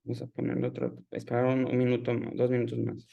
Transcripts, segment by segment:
Vamos a ponerle otro, esperar un minuto más, 2 minutos más.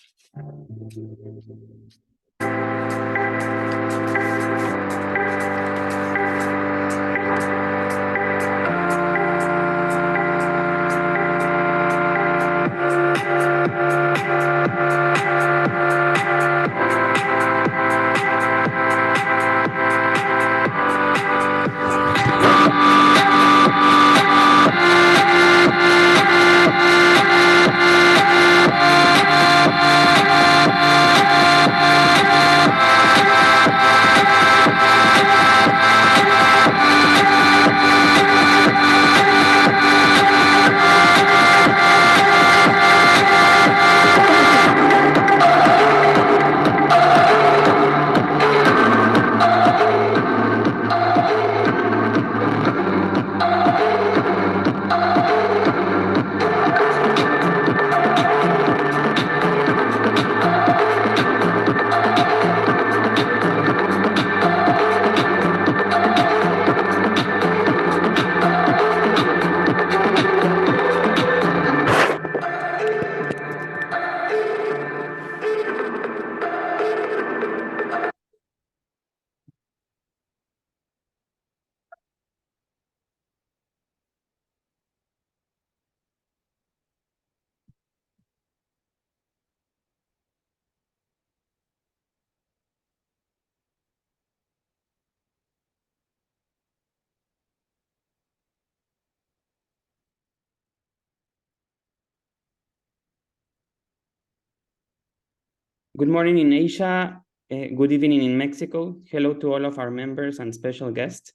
Good morning in Asia, good evening in Mexico. Hello to all of our members and special guests.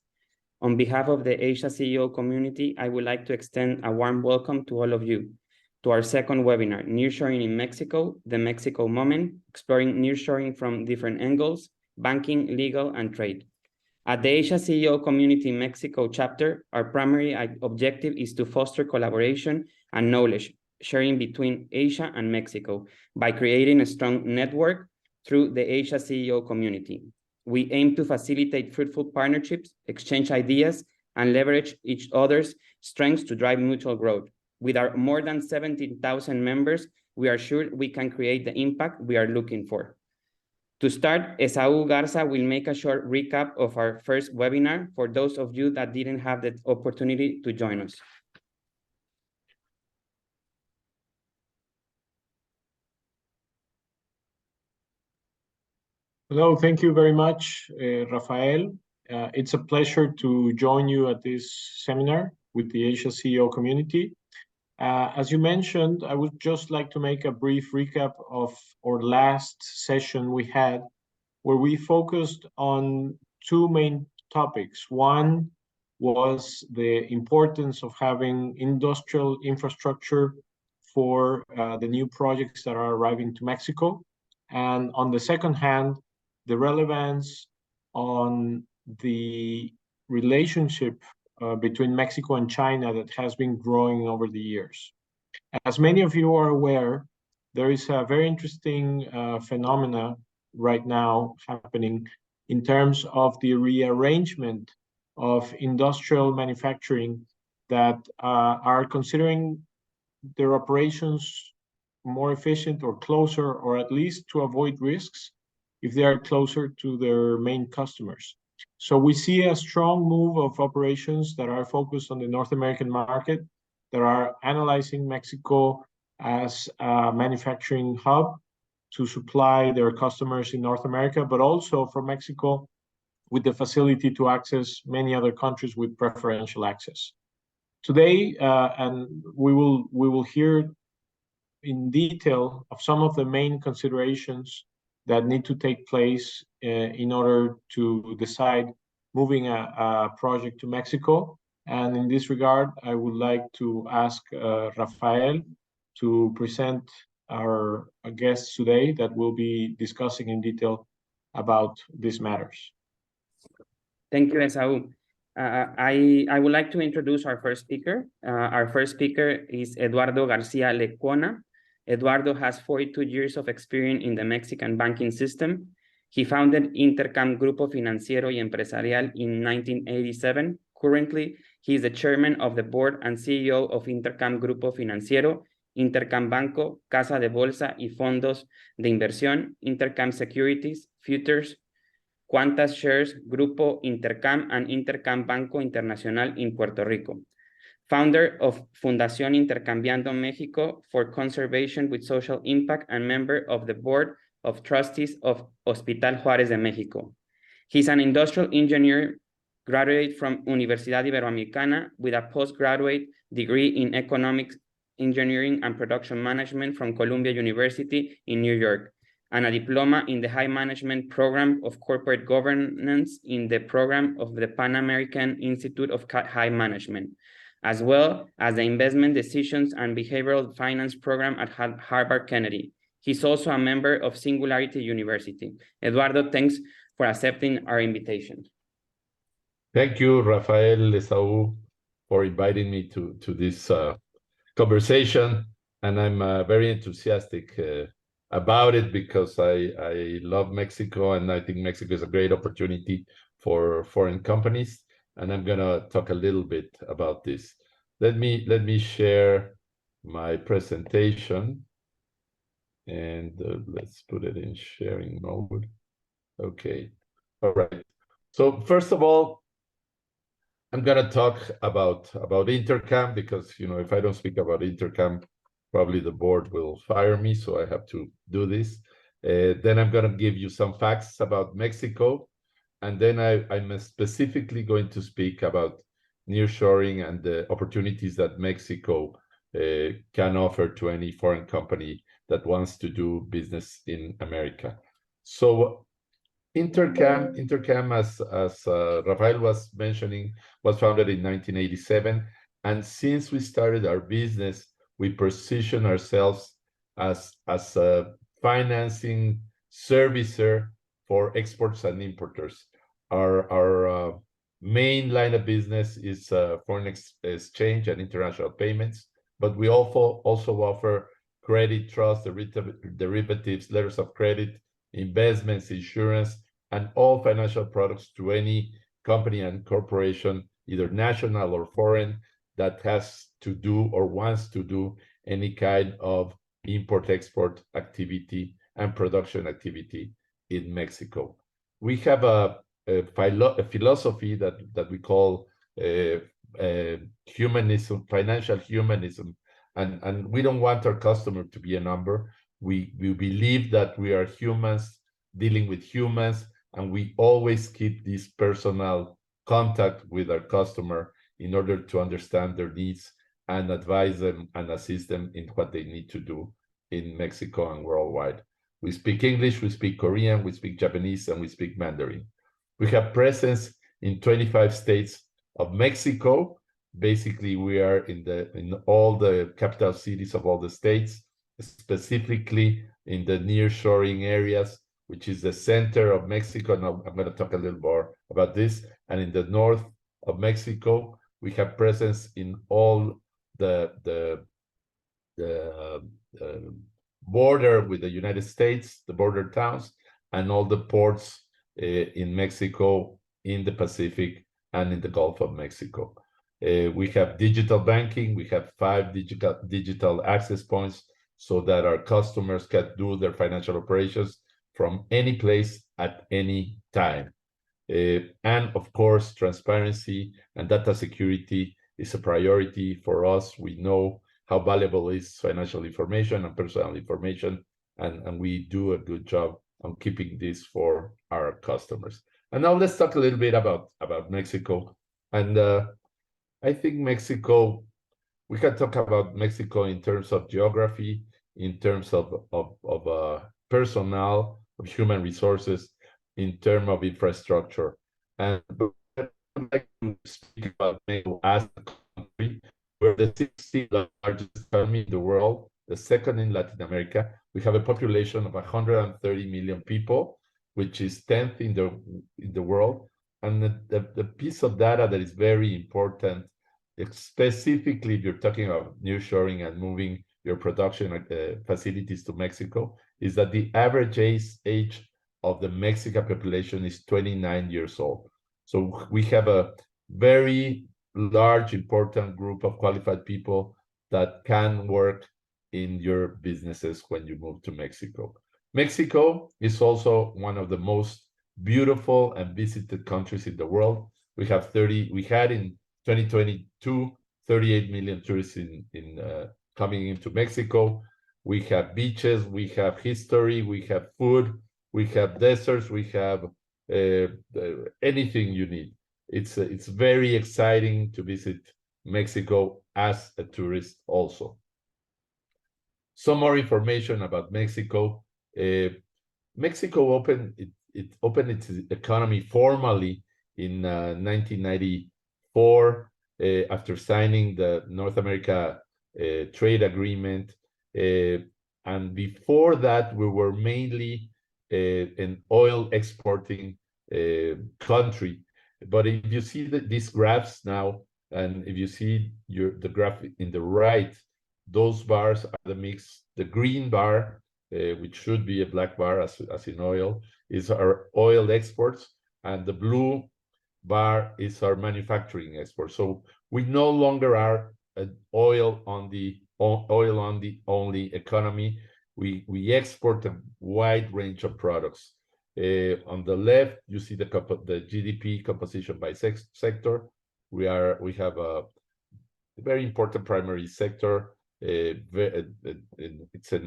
On behalf of the Asia CEO community, I would like to extend a warm welcome to all of you to our second webinar, Nearshoring in Mexico, the Mexico Moment, exploring nearshoring from different angles, banking, legal, and trade. At the Asia CEO Community Mexico chapter, our primary objective is to foster collaboration and knowledge sharing between Asia and Mexico by creating a strong network through the Asia CEO community. We aim to facilitate fruitful partnerships, exchange ideas, and leverage each other's strengths to drive mutual growth. With our more than 17,000 members, we are sure we can create the impact we are looking for. To start, Garza will make a short recap of our first webinar for those of you that didn't have the opportunity to join us. Hello, thank you very much, Rafael. It's a pleasure to join you at this seminar with the Asia CEO community. As you mentioned, I would just like to make a brief recap of our last session we had, where we focused on two main topics. One was the importance of having industrial infrastructure for the new projects that are arriving to Mexico. And on the second hand, the relevance on the relationship between Mexico and China that has been growing over the years. As many of you are aware, there is a very interesting phenomena right now happening in terms of the rearrangement of industrial manufacturing that are considering their operations more efficient or closer, or at least to avoid risks if they are closer to their main customers. So we see a strong move of operations that are focused on the North American market, that are analyzing Mexico as a manufacturing hub to supply their customers in North America, but also for Mexico with the facility to access many other countries with preferential access. Today, and we will hear in detail of some of the main considerations that need to take place in order to decide moving a project to Mexico. And in this regard, I would like to ask Rafael to present our guests today that will be discussing in detail about these matters. Thank you, Esau. I would like to introduce our first speaker. Our first speaker is Eduardo Garcia Lecuona. Eduardo has 42 years of experience in the Mexican banking system. He founded Intercam Grupo Financiero y Empresarial in 1987, Currently, he is the chairman of the board and CEO of Intercam Grupo Financiero, Intercam Banco, Casa de Bolsa y Fondos de Inversión, Intercam Securities, Futures, Quantas Shares, Grupo Intercam, and Intercam Banco Internacional in Puerto Rico. Founder of Fundación Intercambiando México for Conservation with Social Impact and member of the Board of Trustees of Hospital Juárez de México. He's an industrial engineer, graduate from Universidad Iberoamericana with a postgraduate degree in economics, engineering, and production management from Columbia University in New York, and a diploma in the high management program of corporate governance in the program of the Pan American Institute of High Management, as well as the investment decisions and behavioral finance program at Harvard Kennedy. He's also a member of Singularity University. Eduardo, thanks for accepting our invitation. Thank you, Rafael Esau, for inviting me to this conversation. And I'm very enthusiastic about it because I love Mexico, and I think Mexico is a great opportunity for foreign companies. And I'm gonna talk a little bit about this. Let me share my presentation, and let's put it in sharing mode. Okay, all right. So first of all, I'm gonna talk about Intercam because if I don't speak about Intercam, probably the board will fire me, so I have to do this. Then I'm gonna give you some facts about Mexico, and then I'm specifically going to speak about nearshoring and the opportunities that Mexico can offer to any foreign company that wants to do business in America. So Intercam, as Rafael was mentioning, was founded in 1987, and since we started our business, we position ourselves as a financing servicer for exports and importers. Our main line of business is foreign exchange and international payments, but we also offer credit, trust, derivatives, letters of credit, investments, insurance, and all financial products to any company and corporation, either national or foreign, that has to do or wants to do any kind of import-export activity and production activity in Mexico. We have a philosophy that we call humanism, financial humanism, and we don't want our customer to be a number. We believe that we are humans dealing with humans, and we always keep this personal contact with our customer in order to understand their needs and advise them and assist them in what they need to do in Mexico and worldwide. We speak English, we speak Korean, we speak Japanese, and we speak Mandarin. We have presence in 25 states of Mexico. Basically, we are in all the capital cities of all the states, specifically in the nearshoring areas, which is the center of Mexico. Now I'm going to talk a little more about this. And in the north of Mexico, we have presence in all the border with the United States, the border towns, and all the ports in Mexico, in the Pacific, and in the Gulf of Mexico. We have digital banking. We have 5 digital access points so that our customers can do their financial operations from any place at any time. And of course, transparency and data security is a priority for us. We know how valuable is financial information and personal information, and we do a good job on keeping this for our customers. And now let's talk a little bit about Mexico. And I think Mexico, we can talk about Mexico in terms of geography, in terms of personnel, of human resources, in terms of infrastructure. And I'd like to speak about Mexico as a country. We're the 16th largest economy in the world, the second in Latin America. We have a population of 130 million people, which is 10th in the world. And the piece of data that is very important, specifically if you're talking about nearshoring and moving your production facilities to Mexico, is that the average age of the Mexican population is 29 years old. So we have a very large, important group of qualified people that can work in your businesses when you move to Mexico. Mexico is also one of the most beautiful and visited countries in the world. We had in 2022, 38 million tourists coming into Mexico. We have beaches, we have history, we have food, we have deserts, we have anything you need. It's very exciting to visit Mexico as a tourist also. Some more information about Mexico. Mexico opened its economy formally in 1994 after signing the North America trade agreement. And before that, we were mainly an oil exporting country. But if you see these graphs now, and if you see the graph in the right, those bars are the mix. The green bar, which should be a black bar as in oil, is our oil exports, and the blue bar is our manufacturing exports. So we no longer are an oil on the only economy. We export a wide range of products. On the left, you see the GDP composition by sector. We have a very important primary sector. It's a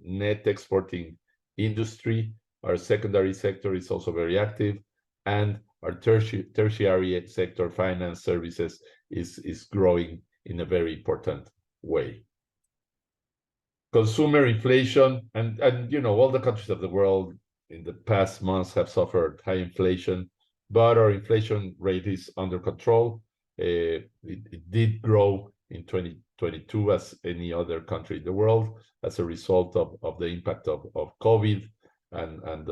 net exporting industry. Our secondary sector is also very active, and our tertiary sector, finance services, is growing in a very important way. Consumer inflation, and all the countries of the world in the past months have suffered high inflation, but our inflation rate is under control. It did grow in 2022 as any other country in the world as a result of the impact of COVID and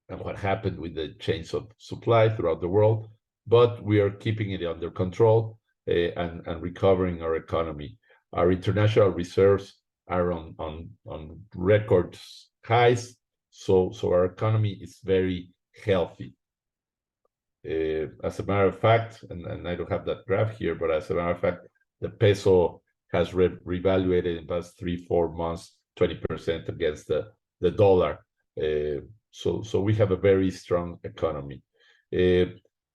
what happened with the chains of supply throughout the world. But we are keeping it under control and recovering our economy. Our international reserves are on record highs, so our economy is very healthy. As a matter of fact, and I don't have that graph here, but as a matter of fact, the peso has revaluated in the past 3-4 months 20% against the dollar. So we have a very strong economy.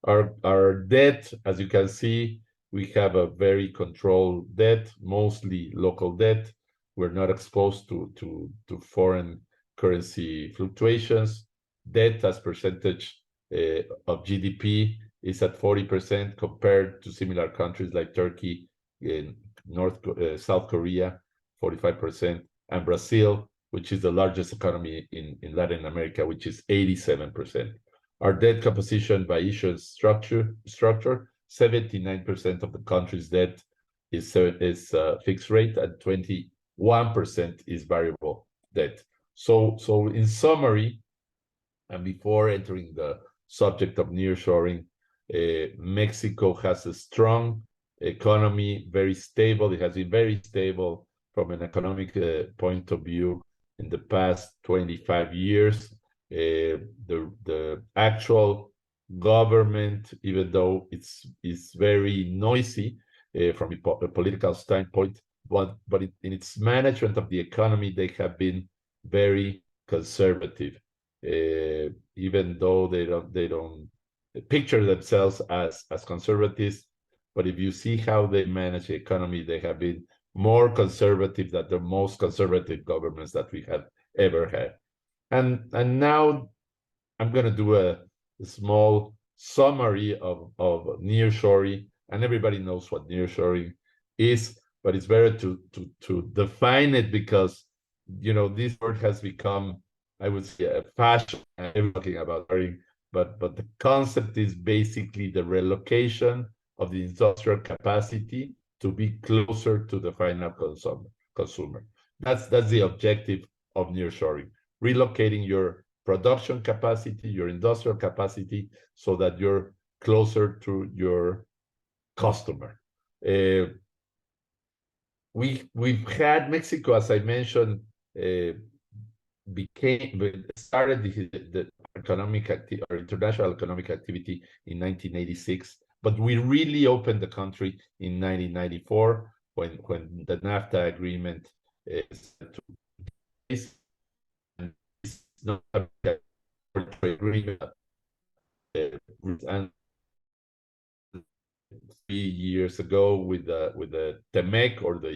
Our debt, as you can see, we have a very controlled debt, mostly local debt. We're not exposed to foreign currency fluctuations. Debt as percentage of GDP is at 40% compared to similar countries like Turkey, in South Korea, 45%, and Brazil, which is the largest economy in Latin America, which is 87%. Our debt composition by issuance structure, 79% of the country's debt is fixed rate, and 21% is variable debt. So in summary, and before entering the subject of nearshoring, Mexico has a strong economy, very stable. It has been very stable from an economic point of view in the past 25 years. The actual government, even though it's very noisy from a political standpoint, but in its management of the economy, they have been very conservative. Even though they don't picture themselves as conservatives, but if you see how they manage the economy, they have been more conservative than the most conservative governments that we have ever had. And now I'm going to do a small summary of nearshoring, and everybody knows what nearshoring is, but it's better to define it because this word has become, I would say, a fashion. I'm talking about nearshoring, but the concept is basically the relocation of the industrial capacity to be closer to the final consumer. That's the objective of nearshoring, relocating your production capacity, your industrial capacity, so that you're closer to your customer. We've had Mexico, as I mentioned, started the economic or international economic activity in 1986, but we really opened the country in 1994 when the NAFTA agreement is to place, and it's not a trade agreement. And 3 years ago with the TEMEC, or the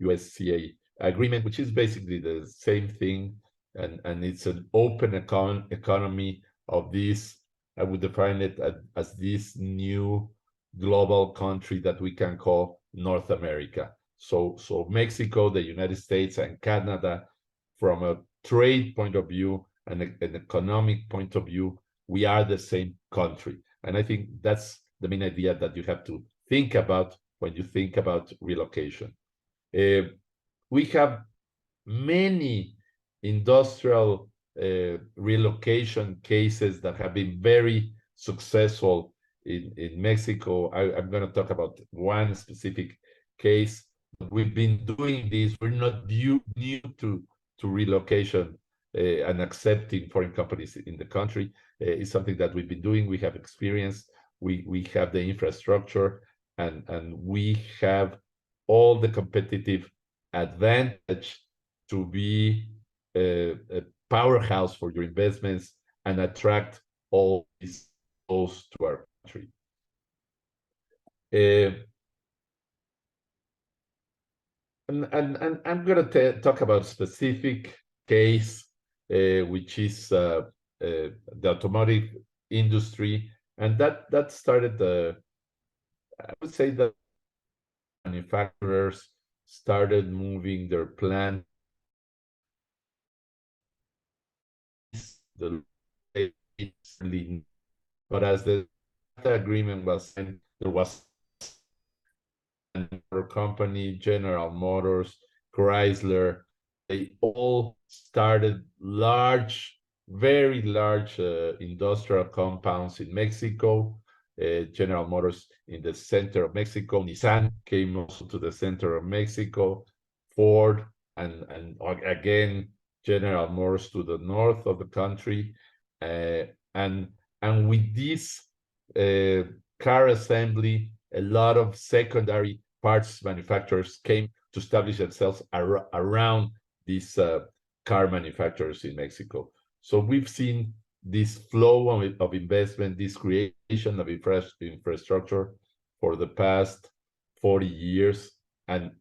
USCA agreement, which is basically the same thing, and it's an open economy of this. I would define it as this new global country that we can call North America. So Mexico, the United States, and Canada, from a trade point of view and an economic point of view, we are the same country. And I think that's the main idea that you have to think about when you think about relocation. We have many industrial relocation cases that have been very successful in Mexico. I'm going to talk about one specific case. We've been doing this. We're not new to relocation and accepting foreign companies in the country. It's something that we've been doing. We have experience. We have the infrastructure, and we have all the competitive advantage to be a powerhouse for your investments and attract all these those to our country. And I'm going to talk about a specific case, which is the automotive industry, and that started I would say that manufacturers started moving their plant. But as the agreement was signed, there was another company, General Motors, Chrysler. They all started very large industrial compounds in Mexico. General Motors in the center of Mexico. Nissan came also to the center of Mexico. Ford, and again, General Motors to the north of the country. And with this car assembly, a lot of secondary parts manufacturers came to establish themselves around these car manufacturers in Mexico. So we've seen this flow of investment, this creation of infrastructure for the past 40 years. And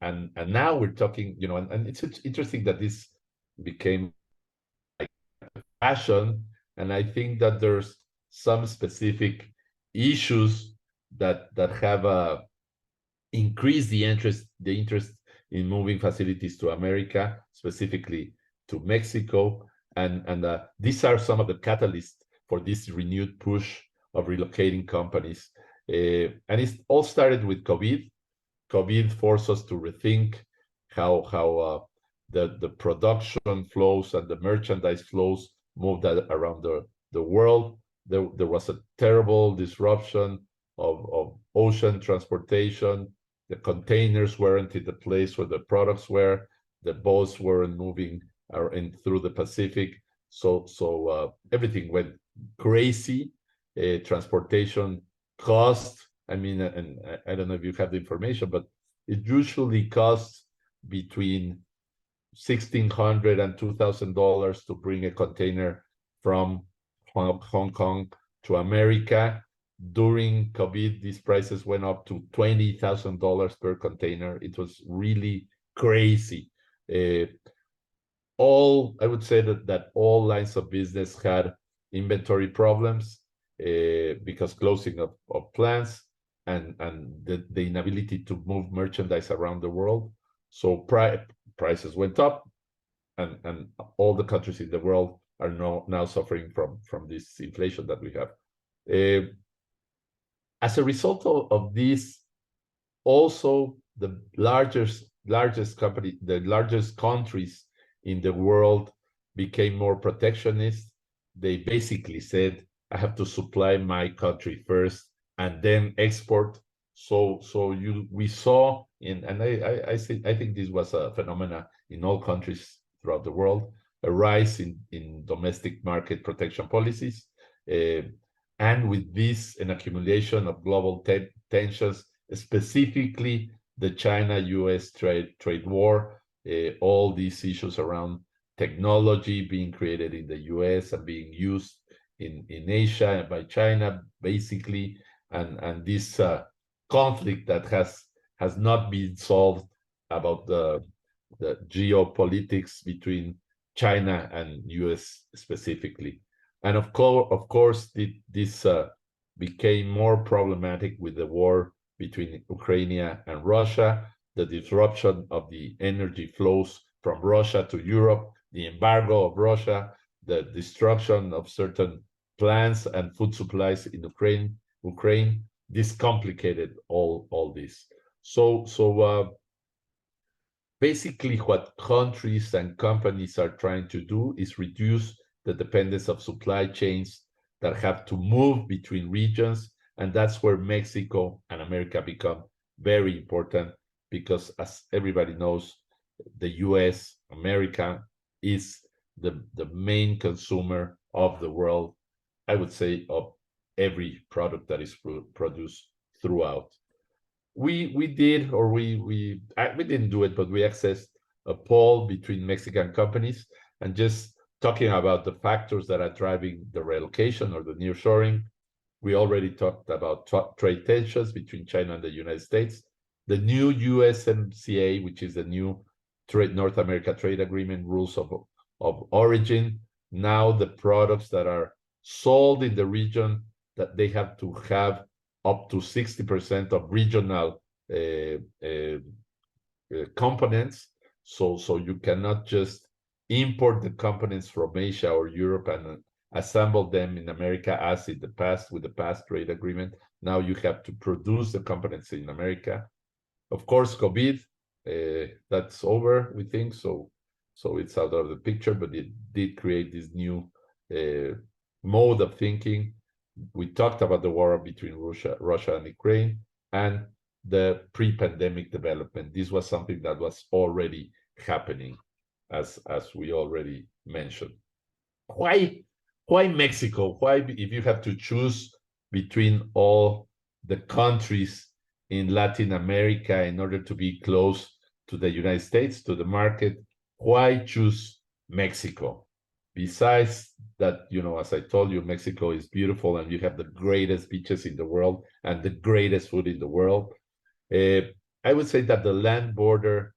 now we're talking, and it's interesting that this became like fashion. And I think that there's some specific issues that have increased the interest in moving facilities to America, specifically to Mexico. And these are some of the catalysts for this renewed push of relocating companies. And it all started with COVID. COVID forced us to rethink how the production flows and the merchandise flows moved around the world. There was a terrible disruption of ocean transportation. The containers weren't in the place where the products were. The boats weren't moving through the Pacific. So everything went crazy. Transportation cost, and I don't know if you have the information, but it usually costs between $1,600 and $2,000 to bring a container from Hong Kong to America. During COVID, these prices went up to $20,000 per container. It was really crazy. I would say that all lines of business had inventory problems because closing of plants and the inability to move merchandise around the world. So prices went up, and all the countries in the world are now suffering from this inflation that we have. As a result of this, also the largest countries in the world became more protectionist. They basically said, I have to supply my country first and then export. So we saw I think this was a phenomena in all countries throughout the world, a rise in domestic market protection policies. And with this, an accumulation of global tensions, specifically the China-US trade war, all these issues around technology being created in the US and being used in Asia by China, basically, and this conflict that has not been solved about the geopolitics between China and US specifically. And of course, this became more problematic with the war between Ukraine and Russia, the disruption of the energy flows from Russia to Europe, the embargo of Russia, the destruction of certain plants and food supplies in Ukraine. This complicated all this. So basically, what countries and companies are trying to do is reduce the dependence of supply chains that have to move between regions. And that's where Mexico and America become very important, because as everybody knows, the US, America, is the main consumer of the world, I would say, of every product that is produced throughout. We didn't do it, but we accessed a poll between Mexican companies, and just talking about the factors that are driving the relocation or the nearshoring. We already talked about trade tensions between China and the United States, the new USMCA, which is the new North America Trade Agreement rules of origin. Now the products that are sold in the region, that they have to have up to 60% of regional components. So you cannot just import the components from Asia or Europe and assemble them in America as in the past with the past trade agreement. Now you have to produce the components in America. Of course, COVID, that's over, we think, so it's out of the picture, but it did create this new mode of thinking. We talked about the war between Russia and Ukraine, and the pre-pandemic development. This was something that was already happening, as we already mentioned. Why Mexico? Why, if you have to choose between all the countries in Latin America in order to be close to the United States, to the market, why choose Mexico? Besides that, as I told you, Mexico is beautiful and you have the greatest beaches in the world and the greatest food in the world. I would say that the land border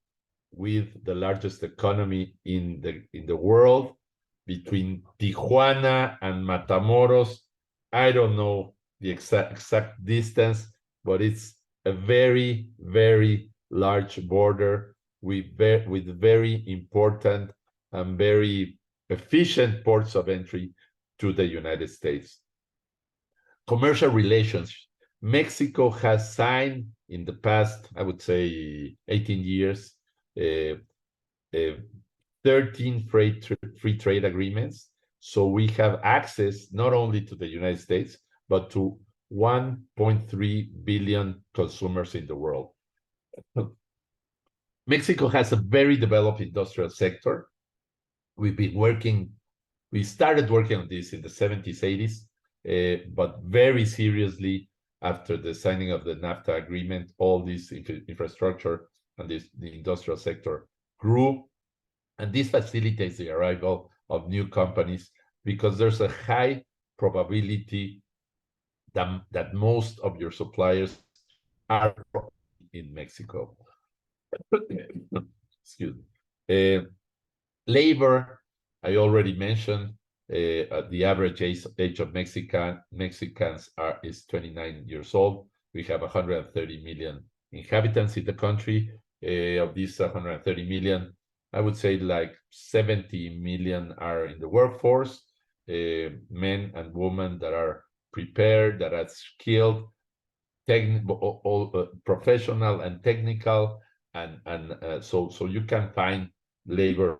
with the largest economy in the world, between Tijuana and Matamoros, I don't know the exact distance, but it's a very, very large border with very important and very efficient ports of entry to the United States. Commercial relations. Mexico has signed in the past, I would say 18 years, 13 free trade agreements. So we have access not only to the United States, but to 1.3 billion consumers in the world. Mexico has a very developed industrial sector. We started working on this in the 70s, 80s, but very seriously after the signing of the NAFTA agreement, all this infrastructure and the industrial sector grew. And this facilitates the arrival of new companies because there's a high probability that most of your suppliers are in Mexico. Excuse me. Labor, I already mentioned, the average age of Mexicans is 29 years old. We have 130 million inhabitants in the country. Of these 130 million, I would say like 70 million are in the workforce, men and women that are prepared, that are skilled, professional and technical, and so you can find labor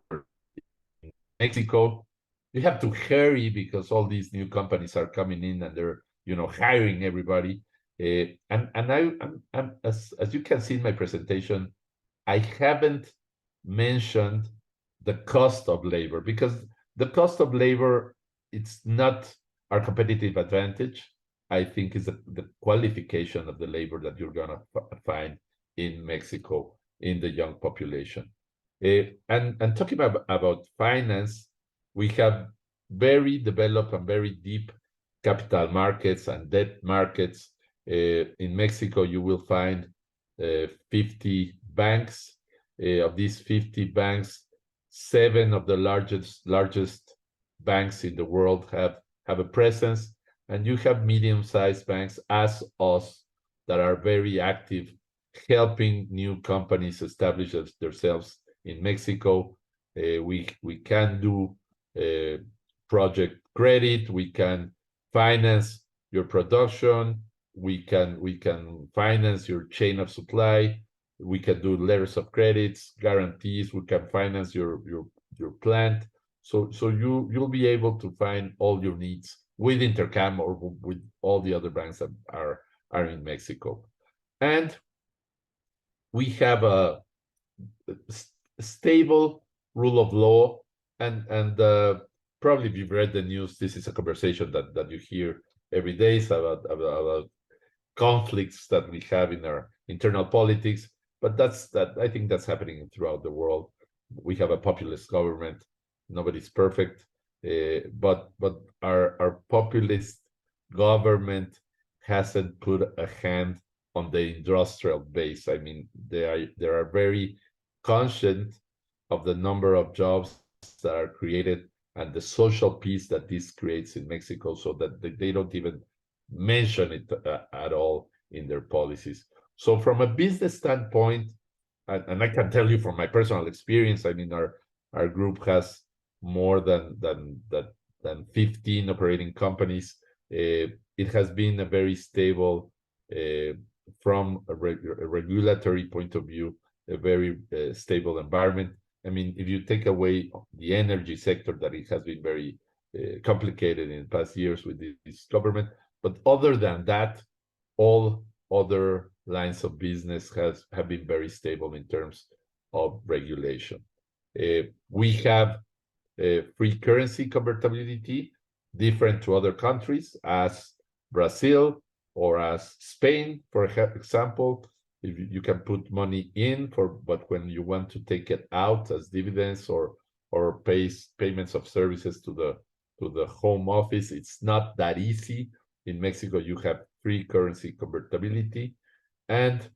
in Mexico. You have to hurry because all these new companies are coming in and they're hiring everybody. And I'm as you can see in my presentation, I haven't mentioned the cost of labor, because the cost of labor, it's not our competitive advantage, I think, is the qualification of the labor that you're gonna find in Mexico in the young population. And talking about finance, we have very developed and very deep capital markets and debt markets. In Mexico, you will find 50 banks. Of these 50 banks, 7 of the largest banks in the world have a presence, and you have medium-sized banks as us that are very active, helping new companies establish themselves in Mexico. We can do project credit, we can finance your production, we can finance your chain of supply, we can do letters of credits, guarantees, we can finance your plant. So you'll be able to find all your needs with Intercam or with all the other banks that are in Mexico. And we have a stable rule of law, and probably if you've read the news, this is a conversation that you hear every day about conflicts that we have in our internal politics, but I think that's happening throughout the world. We have a populist government. Nobody's perfect, but our populist government hasn't put a hand on the industrial base. I mean, they are very conscious of the number of jobs that are created and the social peace that this creates in Mexico, so that they don't even mention it at all in their policies. So from a business standpoint, and I can tell you from my personal experience, I mean, our group has more than 15 operating companies. It has been a very stable, from a regulatory point of view, a very stable environment. I mean, if you take away the energy sector, that it has been very complicated in the past years with this government, but other than that, all other lines of business have been very stable in terms of regulation. We have free currency convertibility, different to other countries, as Brazil or as Spain, for example. If you can put money in but when you want to take it out as dividends or payments of services to the home office, it's not that easy. In Mexico, you have free currency convertibility, and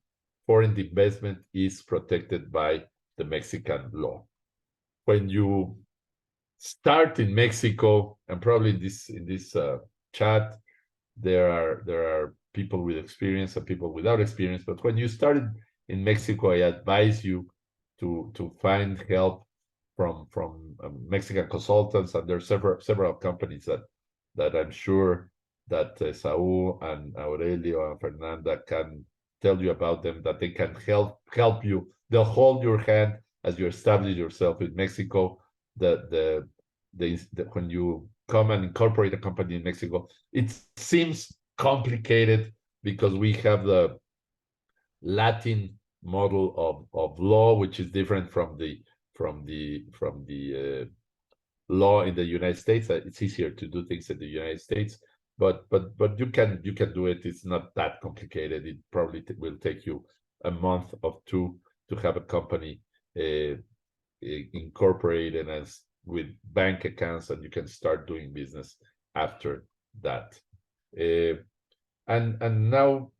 foreign investment is protected by the Mexican law. When you start in Mexico, and probably in this chat, there are people with experience and people without experience, but when you started in Mexico, I advise you to find help from Mexican consultants, and there are several companies that I'm sure that Saul and Aurelio and Fernanda can tell you about them, that they can help you. They'll hold your hand as you establish yourself in Mexico. When you come and incorporate a company in Mexico, it seems complicated because we have the Latin model of law, which is different from the law in the United States. It's easier to do things in the United States, but you can do it. It's not that complicated. It probably will take you a month or two to have a company incorporated as with bank accounts, and you can start doing business after that. And now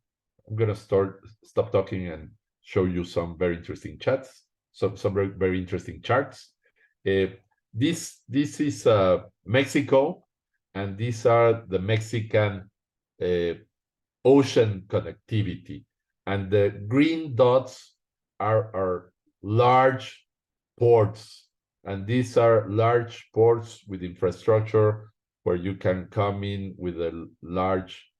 I'm gonna stop talking and show you some very interesting chats, some very interesting charts. This is Mexico, and these are the Mexican ocean connectivity, and the green dots are large ports, and these are large ports with infrastructure where you can come in with a large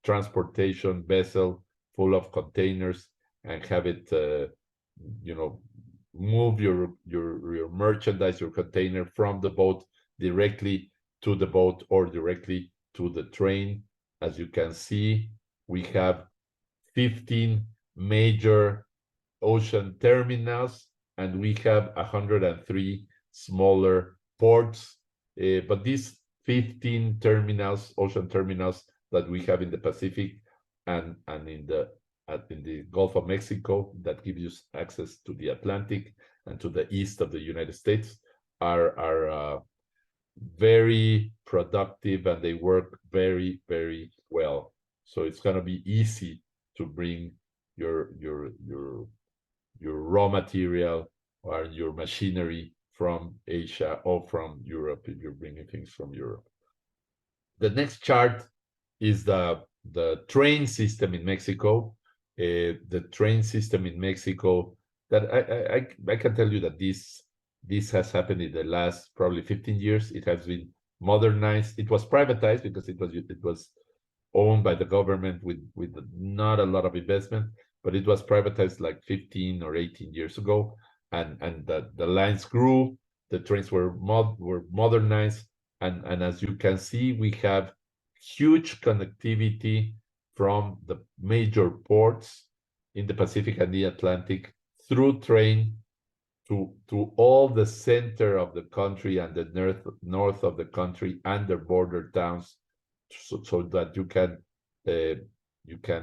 transportation vessel full of containers and have it, move your merchandise, your container from the boat directly to the boat or directly to the train. As you can see, we have 15 major ocean terminals, and we have 103 smaller ports. But these 15 terminals, ocean terminals that we have in the Pacific and in the Gulf of Mexico that give you access to the Atlantic and to the east of the United States are very productive, and they work very, very well. So it's going to be easy to bring your raw material or your machinery from Asia or from Europe if you're bringing things from Europe. The next chart is the train system in Mexico. The train system in Mexico, that I can tell you that this has happened in the last probably 15 years. It has been modernized. It was privatized because it was owned by the government with not a lot of investment, but it was privatized like 15 or 18 years ago, and the lines grew, the trains were modernized, and as you can see, we have huge connectivity from the major ports in the Pacific and the Atlantic through train to all the center of the country and the north of the country and the border towns, so that you can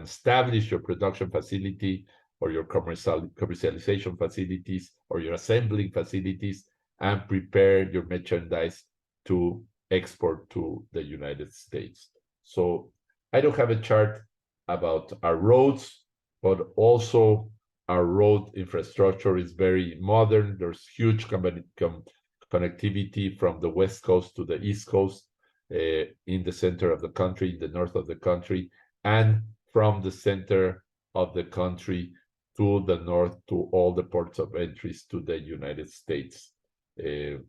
establish your production facility or your commercialization facilities or your assembling facilities and prepare your merchandise to export to the United States. So I don't have a chart about our roads, but also our road infrastructure is very modern. There's huge connectivity from the West Coast to the East Coast, in the center of the country, in the north of the country, and from the center of the country to the north to all the ports of entries to the United States. The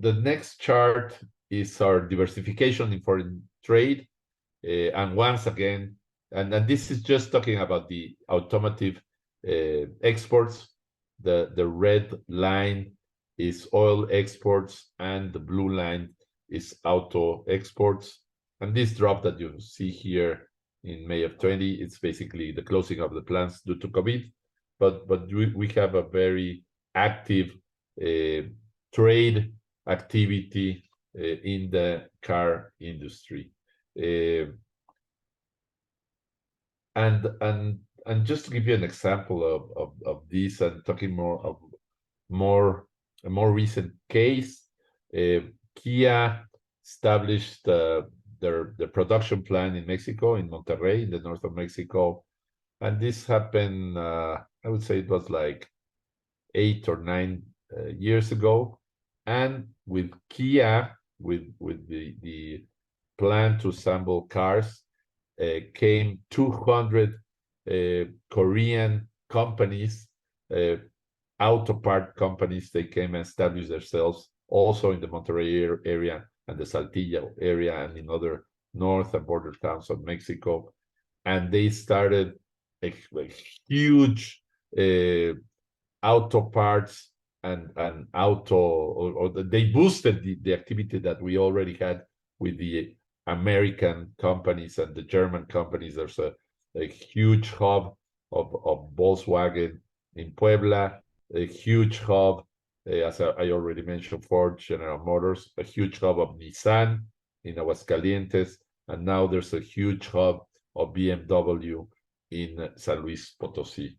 next chart is our diversification in foreign trade. And once again, and this is just talking about the automotive exports. The red line is oil exports, and the blue line is auto exports. And this drop that you see here in May of 20, it's basically the closing of the plants due to COVID. But we have a very active trade activity in the car industry. And just to give you an example of this, and talking a more recent case, Kia established their production plant in Mexico, in Monterrey, in the north of Mexico, and this happened. I would say it was like 8 or 9 years ago, and with Kia, with the plan to assemble cars, came 200 Korean companies, auto part companies. They came and established themselves also in the Monterrey area and the Saltillo area and in other north and border towns of Mexico. And they started a huge auto parts and auto, or they boosted the activity that we already had with the American companies and the German companies. There's a huge hub of Volkswagen in Puebla, a huge hub, as I already mentioned, Ford, General Motors, a huge hub of Nissan in Aguascalientes, and now there's a huge hub of BMW in San Luis Potosí.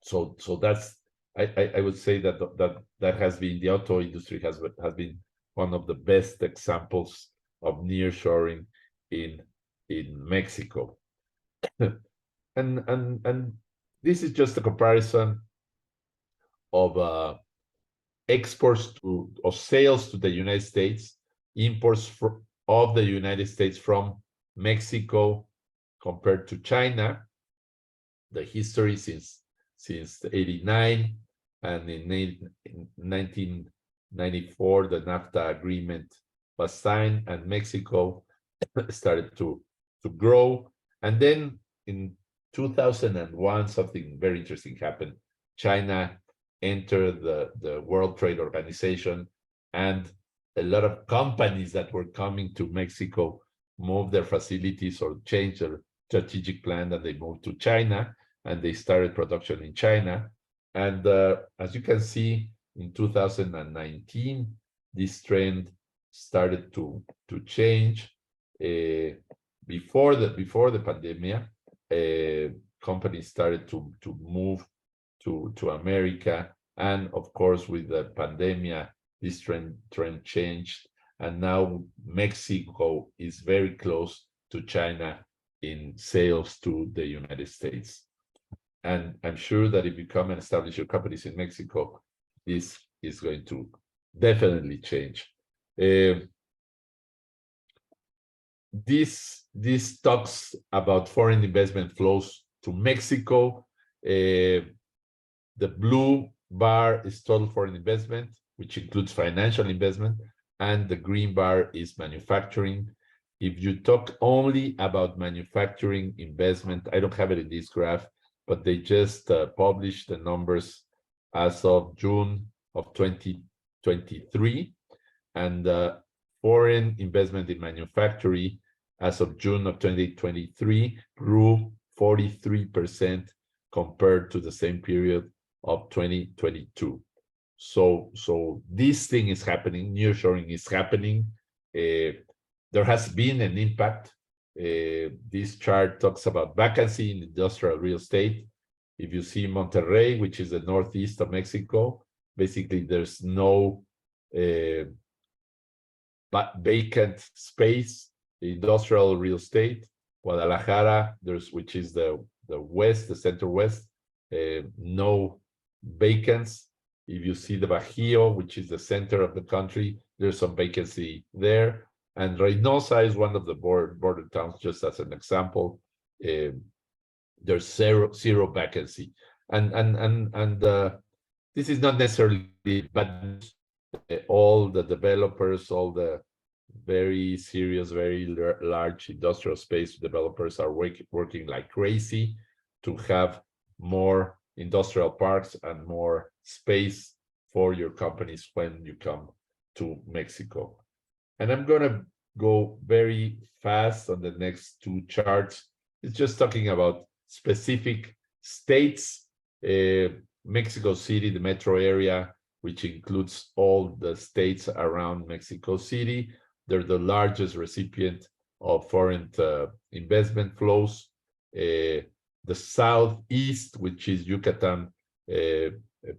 So that's, I would say that has been, the auto industry has been one of the best examples of nearshoring in Mexico. and this is just a comparison of exports or sales to the United States, imports of the United States from Mexico compared to China, the history since 89, and in 1994 the NAFTA agreement was signed and Mexico started to grow. And then in 2001 something very interesting happened. China entered the World Trade Organization, and a lot of companies that were coming to Mexico moved their facilities or changed their strategic plan, and they moved to China and they started production in China. And as you can see, in 2019, this trend started to change. Before the pandemic, companies started to move to America, and of course with the pandemic, this trend changed, and now Mexico is very close to China in sales to the United States. And I'm sure that if you come and establish your companies in Mexico, this is going to definitely change. This talks about foreign investment flows to Mexico. The blue bar is total foreign investment, which includes financial investment, and the green bar is manufacturing. If you talk only about manufacturing investment, I don't have it in this graph, but they just published the numbers as of June of 2023, and foreign investment in manufacturing as of June of 2023 grew 43% compared to the same period of 2022. So this thing is happening, nearshoring is happening. There has been an impact. This chart talks about vacancy in industrial real estate. If you see Monterrey, which is the northeast of Mexico, basically there's no vacant space. Industrial real estate. Guadalajara, which is the west, the center west, no vacants. If you see the Bajío, which is the center of the country, there's some vacancy there. And Reynosa is one of the border towns, just as an example. There's zero vacancy. And this is not necessarily bad. All the developers, all the very serious, very large industrial space developers are working like crazy to have more industrial parks and more space for your companies when you come to Mexico. And I'm going to go very fast on the next two charts. It's just talking about specific states. Mexico City, the metro area, which includes all the states around Mexico City. They're the largest recipient of foreign investment flows. The southeast, which is Yucatan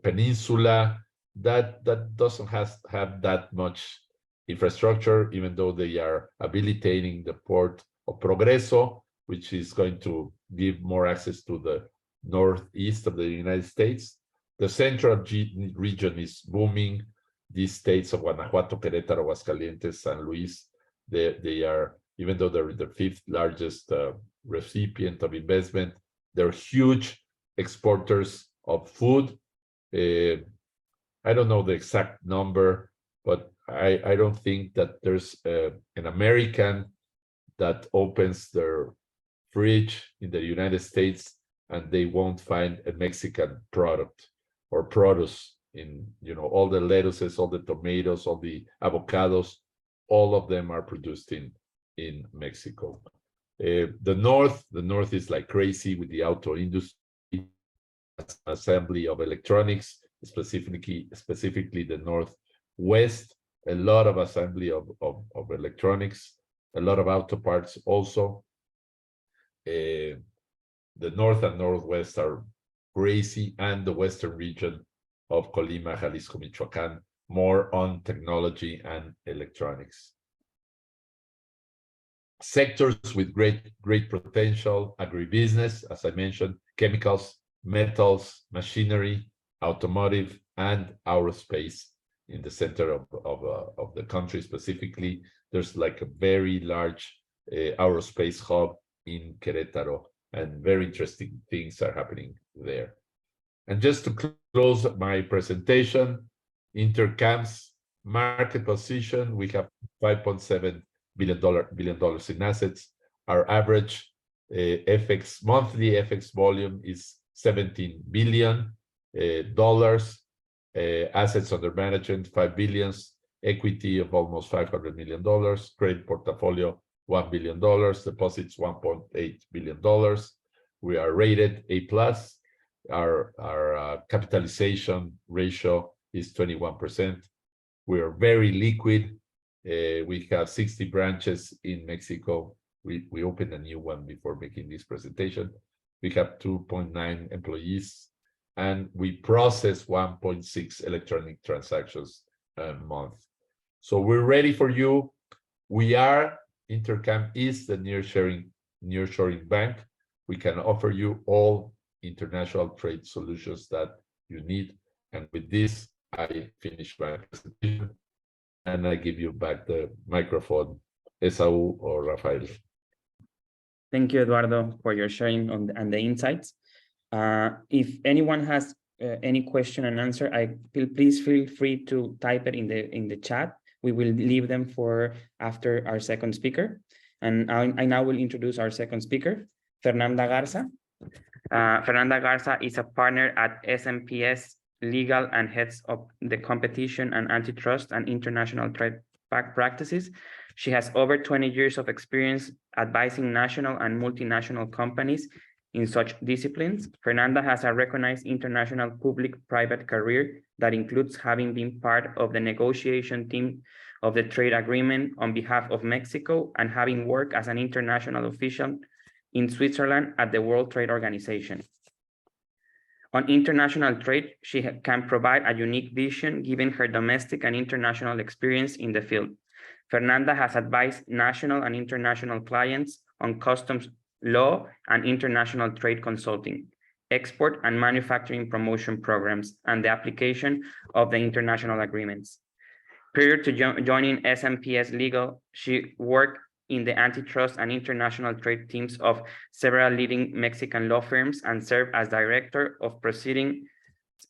Peninsula, that doesn't have that much infrastructure, even though they are habilitating the port of Progreso, which is going to give more access to the northeast of the United States. The central region is booming. These states of Guanajuato, Querétaro, Aguascalientes, San Luis, they are, even though they're the fifth largest recipient of investment, they're huge exporters of food. I don't know the exact number, but I don't think that there's an American that opens their fridge in the United States and they won't find a Mexican product or produce in, all the lettuces, all the tomatoes, all the avocados, all of them are produced in Mexico. The north is like crazy with the auto industry, assembly of electronics, specifically the northwest, a lot of assembly of electronics, a lot of auto parts also. The north and northwest are crazy, and the western region of Colima, Jalisco, Michoacán, more on technology and electronics. Sectors with great potential: agribusiness, as I mentioned, chemicals, metals, machinery, automotive, and aerospace. In the center of the country specifically, there's like a very large aerospace hub in Querétaro, and very interesting things are happening there. And just to close my presentation, Intercam's market position, we have $5.7 billion in assets. Our average monthly FX volume is $17 billion. Assets under management, $5 billion. Equity of almost $500 million. Credit portfolio, $1 billion. Deposits, $1.8 billion. We are rated A+. Our capitalization ratio is 21%. We are very liquid. We have 60 branches in Mexico. We opened a new one before making this presentation. We have 2.9 employees, and we process 1.6 electronic transactions a month. So we're ready for you. Intercam is the nearshoring bank. We can offer you all international trade solutions that you need. And with this, I finish my presentation, and I give you back the microphone, Esau or Rafael. Thank you, Eduardo, for your sharing and the insights. If anyone has any question and answer, please feel free to type it in the chat. We will leave them for after our second speaker. And I now will introduce our second speaker, Fernanda Garza. Fernanda Garza is a partner at SMPS Legal and heads of the competition and antitrust and international trade practices. She has over 20 years of experience advising national and multinational companies in such disciplines. Fernanda has a recognized international public-private career that includes having been part of the negotiation team of the trade agreement on behalf of Mexico and having worked as an international official in Switzerland at the World Trade Organization. On international trade, she can provide a unique vision given her domestic and international experience in the field. Fernanda has advised national and international clients on customs law and international trade consulting, export and manufacturing promotion programs, and the application of the international agreements. Prior to joining SMPS Legal, she worked in the antitrust and international trade teams of several leading Mexican law firms and served as director of proceedings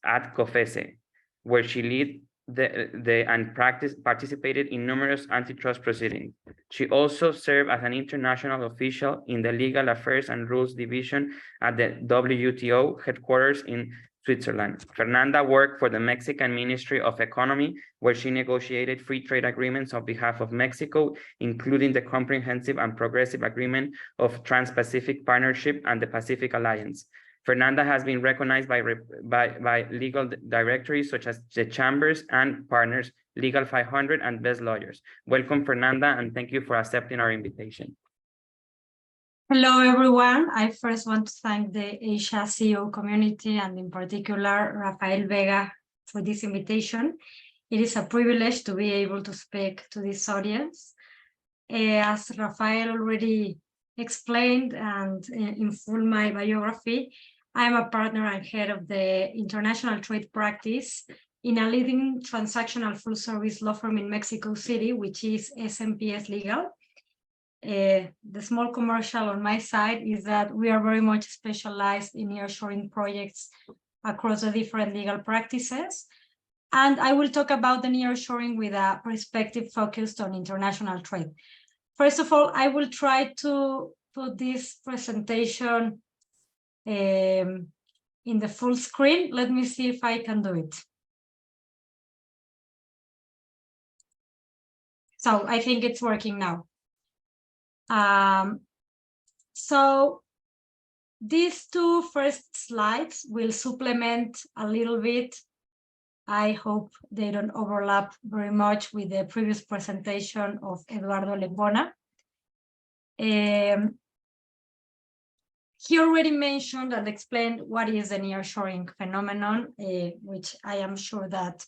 at COFECE, where she led participated in numerous antitrust proceedings. She also served as an international official in the Legal Affairs and Rules Division at the WTO headquarters in Switzerland. Fernanda worked for the Mexican Ministry of Economy, where she negotiated free trade agreements on behalf of Mexico, including the Comprehensive and Progressive Agreement of Trans-Pacific Partnership and the Pacific Alliance. Fernanda has been recognized by legal directories such as the Chambers and Partners, Legal 500, and Best Lawyers. Welcome, Fernanda, and thank you for accepting our invitation. Hello, everyone. I first want to thank the Asia CEO community and in particular, Rafael Vega, for this invitation. It is a privilege to be able to speak to this audience. As Rafael already explained and in full my biography, I'm a partner and head of the international trade practice in a leading transactional full service law firm in Mexico City, which is SMPS Legal. The small commercial on my side is that we are very much specialized in nearshoring projects across the different legal practices. And I will talk about the nearshoring with a perspective focused on international trade. First of all, I will try to put this presentation in the full screen. Let me see if I can do it. So I think it's working now. So these two first slides will supplement a little bit. I hope they don't overlap very much with the previous presentation of Eduardo Lecuona. He already mentioned and explained what is the nearshoring phenomenon, which I am sure that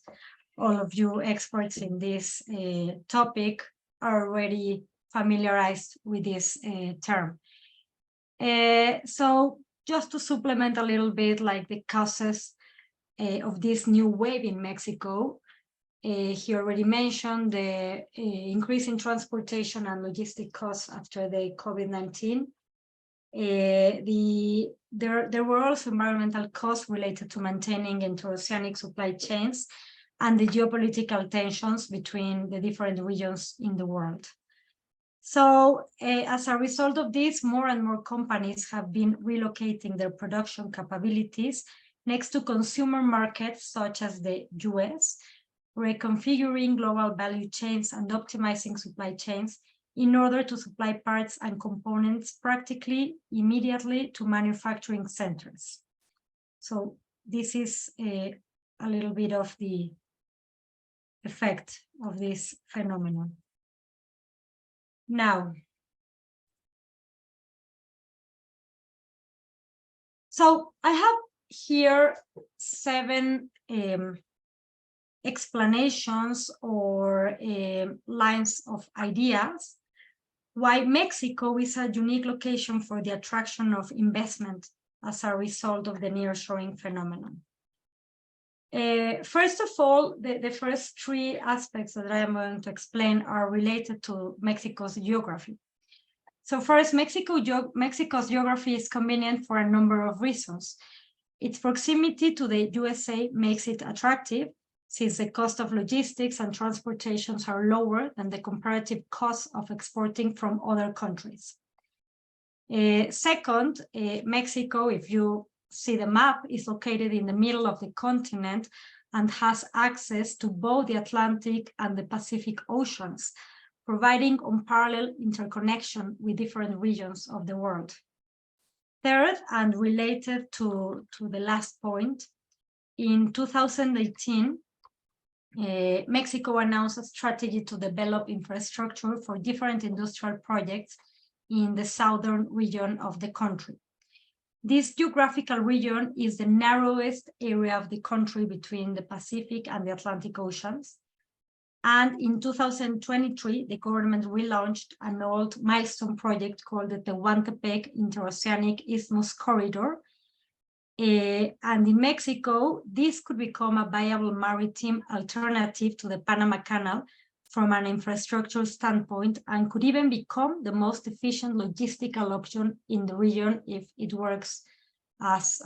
all of you experts in this topic are already familiarized with this term. So just to supplement a little bit like the causes of this new wave in Mexico, he already mentioned the increase in transportation and logistic costs after the COVID-19. There were also environmental costs related to maintaining interoceanic supply chains and the geopolitical tensions between the different regions in the world. So as a result of this, more and more companies have been relocating their production capabilities next to consumer markets such as the US, reconfiguring global value chains and optimizing supply chains in order to supply parts and components practically immediately to manufacturing centers. So this is a little bit of the effect of this phenomenon. Now, so I have here 7 explanations or lines of ideas why Mexico is a unique location for the attraction of investment as a result of the nearshoring phenomenon. First of all, the first 3 aspects that I am going to explain are related to Mexico's geography. So first, Mexico's geography is convenient for a number of reasons. Its proximity to the USA makes it attractive, since the cost of logistics and transportations are lower than the comparative cost of exporting from other countries. Second, Mexico, if you see the map, is located in the middle of the continent and has access to both the Atlantic and the Pacific Oceans, providing unparalleled interconnection with different regions of the world. Third, and related to the last point, in 2018, Mexico announced a strategy to develop infrastructure for different industrial projects in the southern region of the country. This geographical region is the narrowest area of the country between the Pacific and the Atlantic Oceans. And in 2023, the government relaunched an old milestone project called the Tehuantepec Interoceanic Isthmus Corridor. And in Mexico, this could become a viable maritime alternative to the Panama Canal from an infrastructure standpoint, and could even become the most efficient logistical option in the region if it works as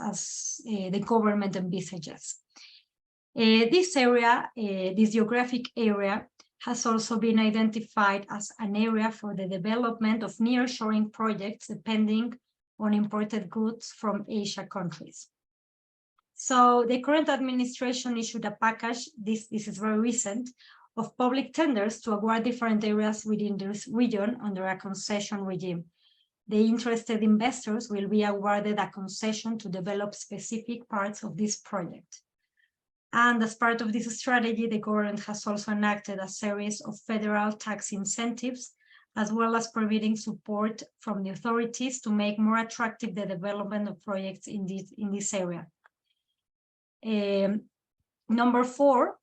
the government envisages. This area, this geographic area, has also been identified as an area for the development of nearshoring projects depending on imported goods from Asia countries. So the current administration issued a package, this is very recent, of public tenders to acquire different areas within this region under a concession regime. The interested investors will be awarded a concession to develop specific parts of this project. And as part of this strategy, the government has also enacted a series of federal tax incentives, as well as providing support from the authorities to make more attractive the development of projects in this area. Number 4,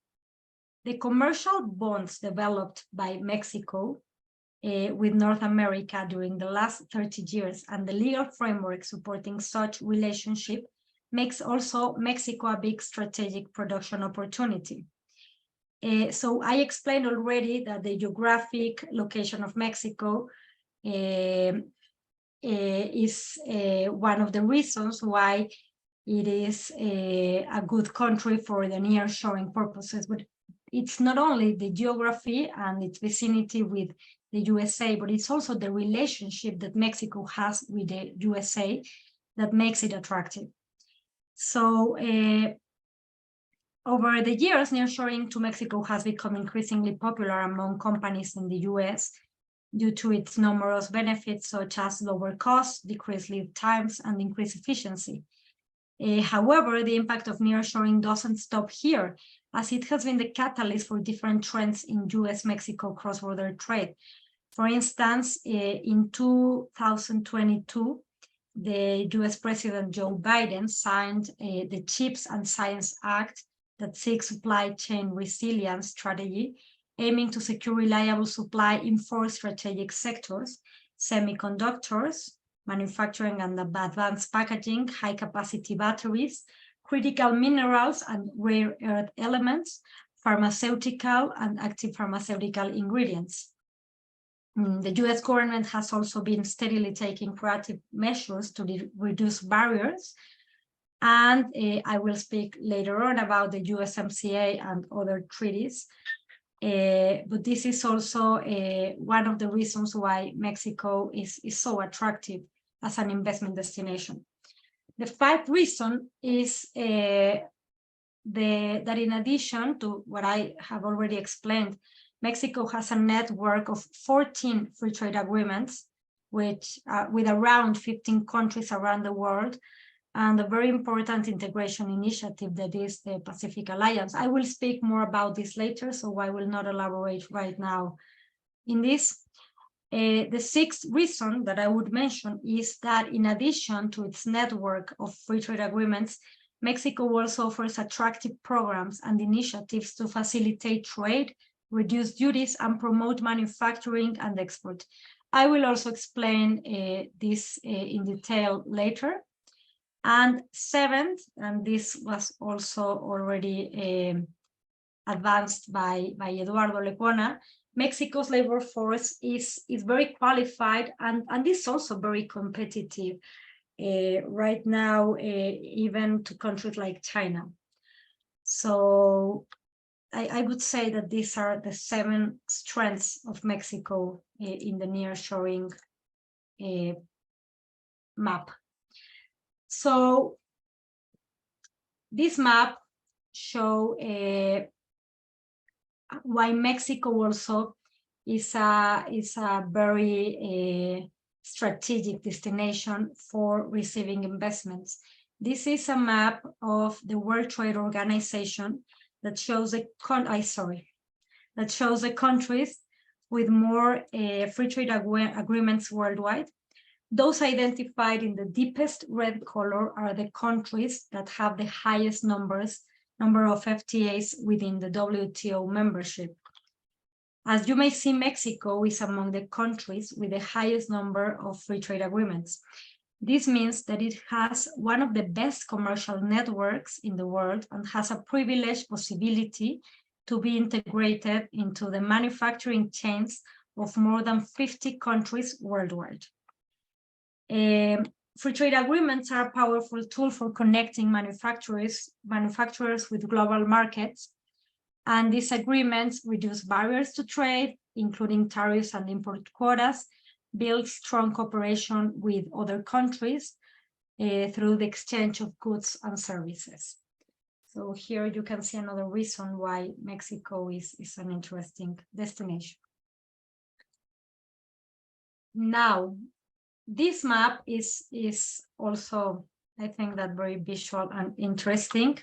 the commercial bonds developed by Mexico with North America during the last 30 years and the legal framework supporting such relationship makes also Mexico a big strategic production opportunity. So I explained already that the geographic location of Mexico is one of the reasons why it is a good country for the nearshoring purposes, but it's not only the geography and its vicinity with the USA, but it's also the relationship that Mexico has with the USA that makes it attractive. So over the years, nearshoring to Mexico has become increasingly popular among companies in the US due to its numerous benefits, such as lower costs, decreased lead times, and increased efficiency. However, the impact of nearshoring doesn't stop here, as it has been the catalyst for different trends in US-Mexico cross-border trade. For instance, in 2022, the US President Joe Biden signed the CHIPS and Science Act that seeks supply chain resilience strategy, aiming to secure reliable supply in 4 strategic sectors: semiconductors, manufacturing and advanced packaging, high-capacity batteries, critical minerals and rare earth elements, pharmaceutical and active pharmaceutical ingredients. The US government has also been steadily taking proactive measures to reduce barriers, and I will speak later on about the USMCA and other treaties. But this is also one of the reasons why Mexico is so attractive as an investment destination. The 5th reason is that in addition to what I have already explained, Mexico has a network of 14 free trade agreements with around 15 countries around the world, and a very important integration initiative that is the Pacific Alliance. I will speak more about this later, so I will not elaborate right now in this. The sixth reason that I would mention is that in addition to its network of free trade agreements, Mexico also offers attractive programs and initiatives to facilitate trade, reduce duties, and promote manufacturing and export. I will also explain this in detail later. And seventh, and this was also already advanced by Eduardo Lecuona, Mexico's labor force is very qualified and is also very competitive right now, even to countries like China. So I would say that these are the 7 strengths of Mexico in the nearshoring map. So this map shows why Mexico also is a very strategic destination for receiving investments. This is a map of the World Trade Organization that shows the countries with more free trade agreements worldwide. Those identified in the deepest red color are the countries that have the highest number of FTAs within the WTO membership. As you may see, Mexico is among the countries with the highest number of free trade agreements. This means that it has one of the best commercial networks in the world and has a privileged possibility to be integrated into the manufacturing chains of more than 50 countries worldwide. Free trade agreements are a powerful tool for connecting manufacturers with global markets, and these agreements reduce barriers to trade, including tariffs and import quotas, build strong cooperation with other countries through the exchange of goods and services. So here you can see another reason why Mexico is an interesting destination. Now, this map is also, I think, that very visual and interesting.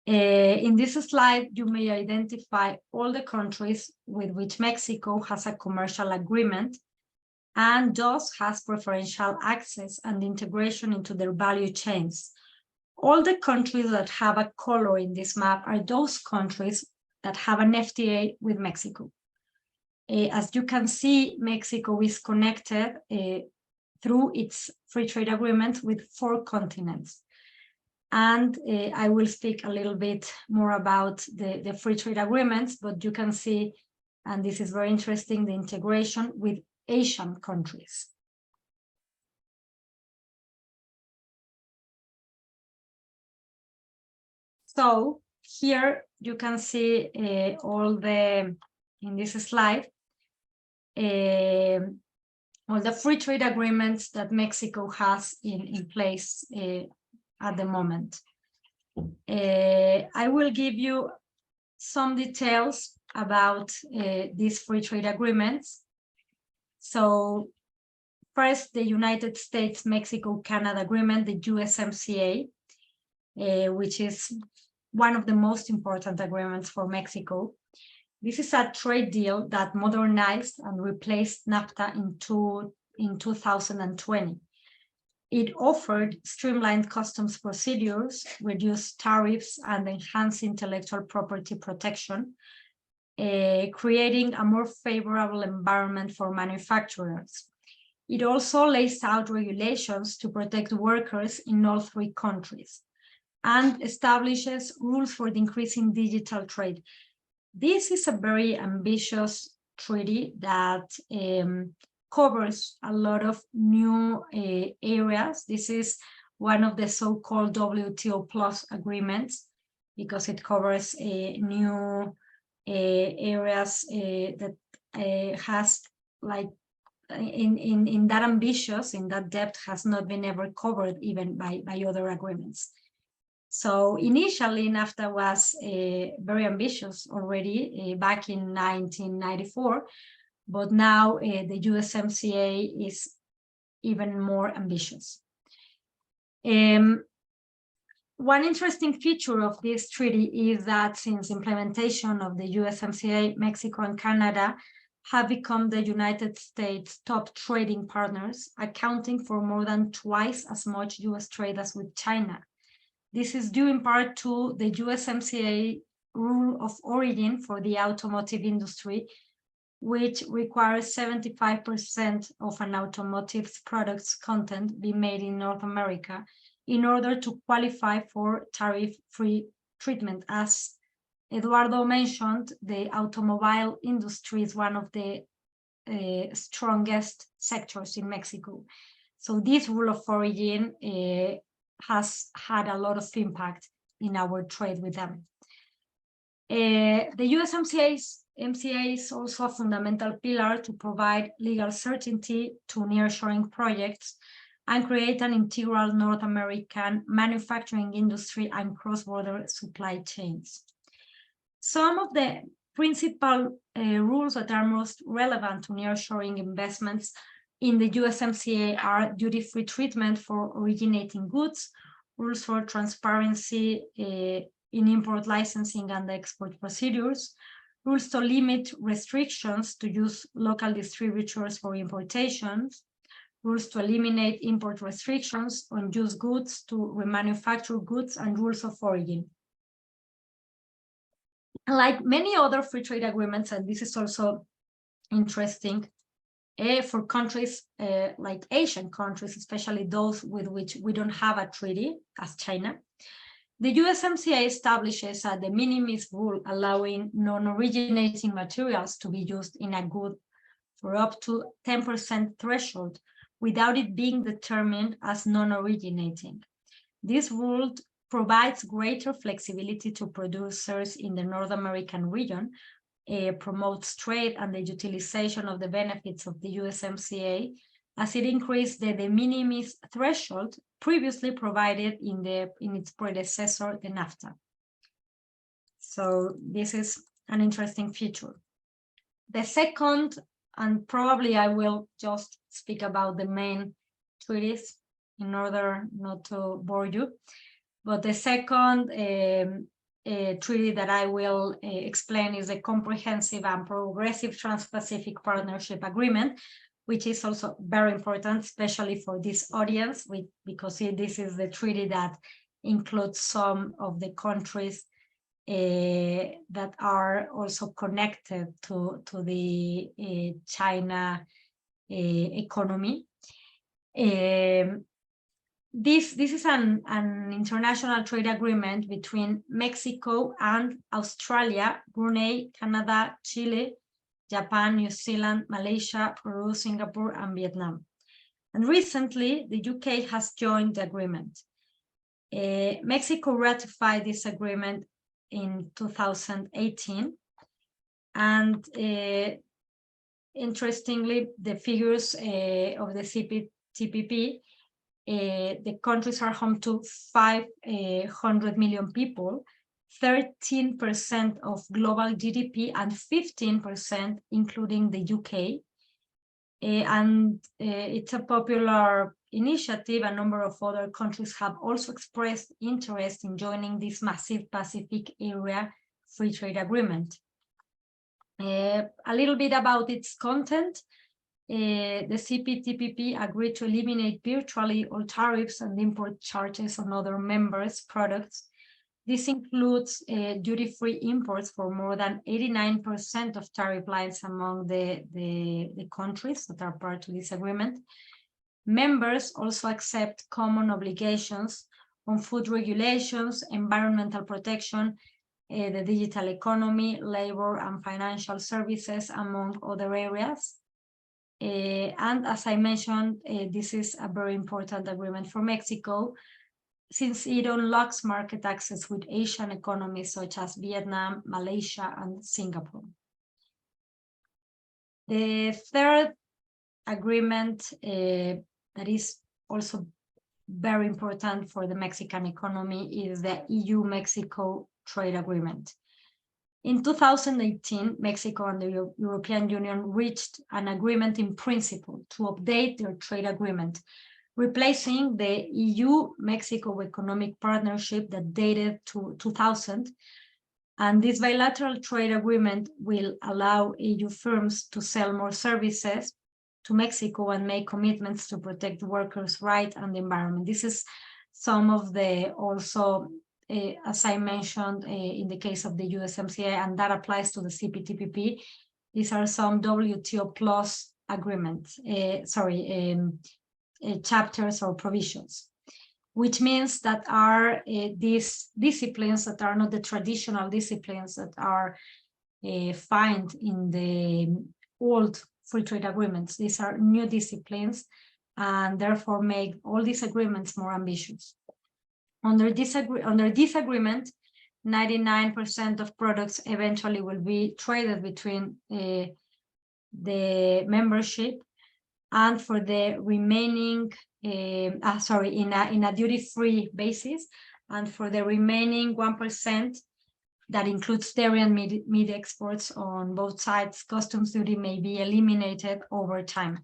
In this slide, you may identify all the countries with which Mexico has a commercial agreement and thus has preferential access and integration into their value chains. All the countries that have a color in this map are those countries that have an FTA with Mexico. As you can see, Mexico is connected through its free trade agreements with 4 continents. And I will speak a little bit more about the free trade agreements, but you can see, and this is very interesting, the integration with Asian countries. So here you can see all the, in this slide, all the free trade agreements that Mexico has in place at the moment. I will give you some details about these free trade agreements. So first, the United States-Mexico-Canada Agreement, the USMCA, which is one of the most important agreements for Mexico. This is a trade deal that modernized and replaced NAFTA in 2020. It offered streamlined customs procedures, reduced tariffs, and enhanced intellectual property protection, creating a more favorable environment for manufacturers. It also lays out regulations to protect workers in all 3 countries and establishes rules for the increasing digital trade. This is a very ambitious treaty that covers a lot of new areas. This is one of the so-called WTO plus agreements because it covers new areas that has, like, in that ambitious, in that depth, has not been ever covered even by other agreements. So initially, NAFTA was very ambitious already back in 1994, but now the USMCA is even more ambitious. One interesting feature of this treaty is that since implementation of the USMCA, Mexico and Canada have become the United States' top trading partners, accounting for more than twice as much US trade as with China. This is due in part to the USMCA rule of origin for the automotive industry, which requires 75% of an automotive product's content be made in North America in order to qualify for tariff-free treatment. As Eduardo mentioned, the automobile industry is one of the strongest sectors in Mexico. So this rule of origin has had a lot of impact in our trade with them. The USMCA is also a fundamental pillar to provide legal certainty to nearshoring projects and create an integral North American manufacturing industry and cross-border supply chains. Some of the principal rules that are most relevant to nearshoring investments in the USMCA are duty-free treatment for originating goods, rules for transparency in import licensing and export procedures, rules to limit restrictions to use local distributors for importations, rules to eliminate import restrictions on used goods to remanufacture goods, and rules of origin. Like many other free trade agreements, and this is also interesting, for countries like Asian countries, especially those with which we don't have a treaty, as China, the USMCA establishes a de minimis rule allowing non-originating materials to be used in a good for up to 10% threshold without it being determined as non-originating. This rule provides greater flexibility to producers in the North American region, promotes trade and the utilization of the benefits of the USMCA, as it increased the de minimis threshold previously provided in its predecessor, the NAFTA. So this is an interesting feature. The second, and probably I will just speak about the main treaties in order not to bore you, but the second treaty that I will explain is a comprehensive and progressive Trans-Pacific Partnership Agreement, which is also very important, especially for this audience, because this is the treaty that includes some of the countries that are also connected to the China economy. This is an international trade agreement between Mexico and Australia, Brunei, Canada, Chile, Japan, New Zealand, Malaysia, Peru, Singapore, and Vietnam. And recently, the UK has joined the agreement. Mexico ratified this agreement in 2018. And interestingly, the figures of the CPTPP, the countries are home to 500 million people, 13% of global GDP, and 15% including the UK. And it's a popular initiative. A number of other countries have also expressed interest in joining this massive Pacific area free trade agreement. A little bit about its content. The CPTPP agreed to eliminate virtually all tariffs and import charges on other members' products. This includes duty-free imports for more than 89% of tariff lines among the countries that are part of this agreement. Members also accept common obligations on food regulations, environmental protection, the digital economy, labor and financial services, among other areas. And as I mentioned, this is a very important agreement for Mexico, since it unlocks market access with Asian economies such as Vietnam, Malaysia, and Singapore. The third agreement that is also very important for the Mexican economy is the EU-Mexico trade agreement. In 2018, Mexico and the European Union reached an agreement in principle to update their trade agreement, replacing the EU-Mexico Economic Partnership that dated to 2000. And this bilateral trade agreement will allow EU firms to sell more services to Mexico and make commitments to protect workers' rights and the environment. This is some of the also, as I mentioned, in the case of the USMCA, and that applies to the CPTPP. These are some WTO plus agreements, chapters or provisions, which means that are these disciplines that are not the traditional disciplines that are found in the old free trade agreements. These are new disciplines and therefore make all these agreements more ambitious. Under this agreement, 99% of products eventually will be traded between the membership, and for the remaining, in a duty-free basis, and for the remaining 1%, that includes dairy and meat exports on both sides, customs duty may be eliminated over time.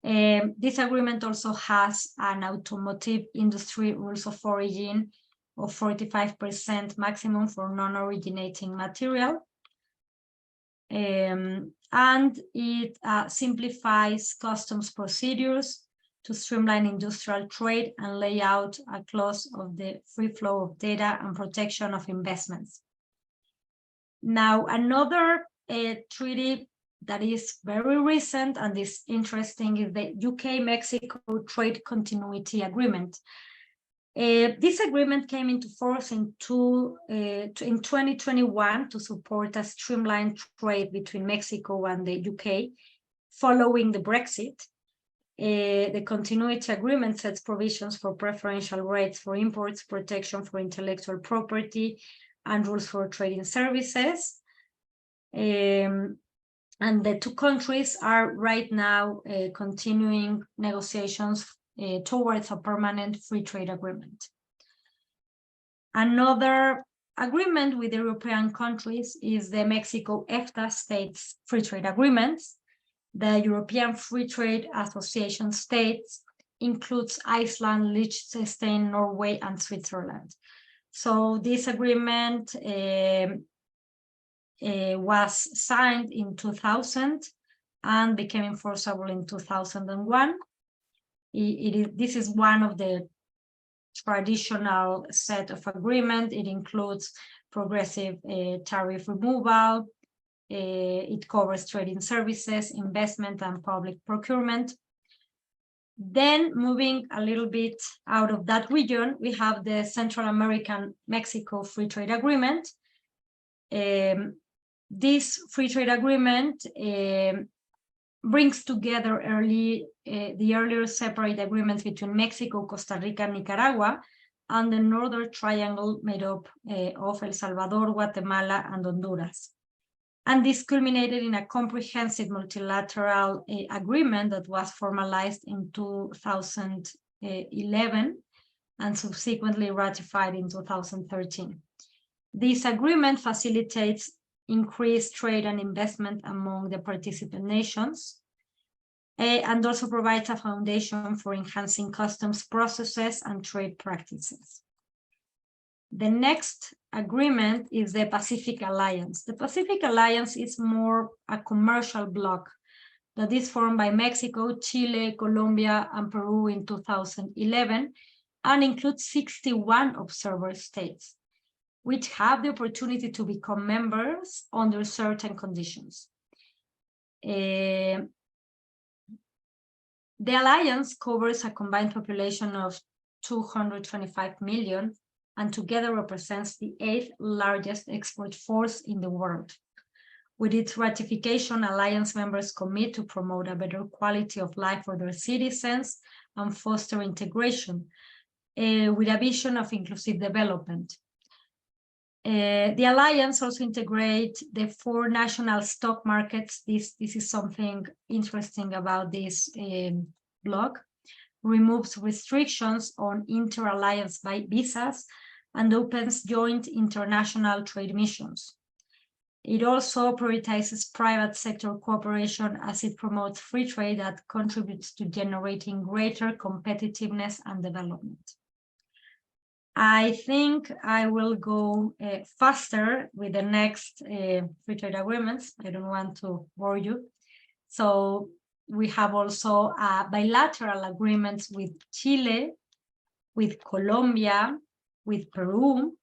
This agreement also has an automotive industry rules of origin of 45% maximum for non-originating material. And it simplifies customs procedures to streamline industrial trade and lay out a clause of the free flow of data and protection of investments. Now, another treaty that is very recent and is interesting is the UK-Mexico Trade Continuity Agreement. This agreement came into force in 2021 to support a streamlined trade between Mexico and the UK following the Brexit. The continuity agreement sets provisions for preferential rates for imports, protection for intellectual property, and rules for trading services. And the two countries are right now continuing negotiations towards a permanent free trade agreement. Another agreement with European countries is the Mexico-EFTA states free trade agreements. The European Free Trade Association states includes Iceland, Liechtenstein, Norway, and Switzerland. So this agreement was signed in 2000 and became enforceable in 2001. This is one of the traditional set of agreement. It includes progressive tariff removal. It covers trading services, investment, and public procurement. Then moving a little bit out of that region, we have the Central American Mexico Free Trade Agreement. This free trade agreement brings together the earlier separate agreements between Mexico, Costa Rica, and Nicaragua, and the Northern Triangle made up of El Salvador, Guatemala, and Honduras. And this culminated in a comprehensive multilateral agreement that was formalized in 2011 and subsequently ratified in 2013. This agreement facilitates increased trade and investment among the participant nations, and also provides a foundation for enhancing customs processes and trade practices. The next agreement is the Pacific Alliance. The Pacific Alliance is more a commercial bloc that is formed by Mexico, Chile, Colombia, and Peru in 2011, and includes 61 observer states, which have the opportunity to become members under certain conditions. The alliance covers a combined population of 225 million and together represents the 8th largest export force in the world. With its ratification, alliance members commit to promote a better quality of life for their citizens and foster integration with a vision of inclusive development. The alliance also integrates the 4 national stock markets. This is something interesting about this bloc. Removes restrictions on inter-alliance visas and opens joint international trade missions. It also prioritizes private sector cooperation as it promotes free trade that contributes to generating greater competitiveness and development. I think I will go faster with the next free trade agreements. I don't want to bore you. So we have also bilateral agreements with Chile, with Colombia, with Peru.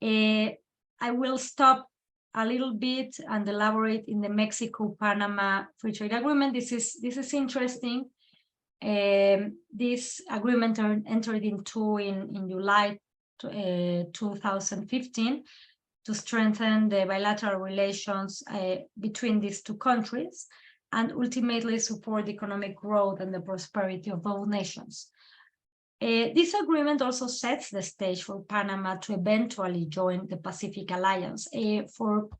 I will stop a little bit and elaborate in the Mexico-Panama Free Trade Agreement. This is interesting. This agreement entered into in July 2015 to strengthen the bilateral relations between these two countries and ultimately support economic growth and the prosperity of both nations. This agreement also sets the stage for Panama to eventually join the Pacific Alliance. For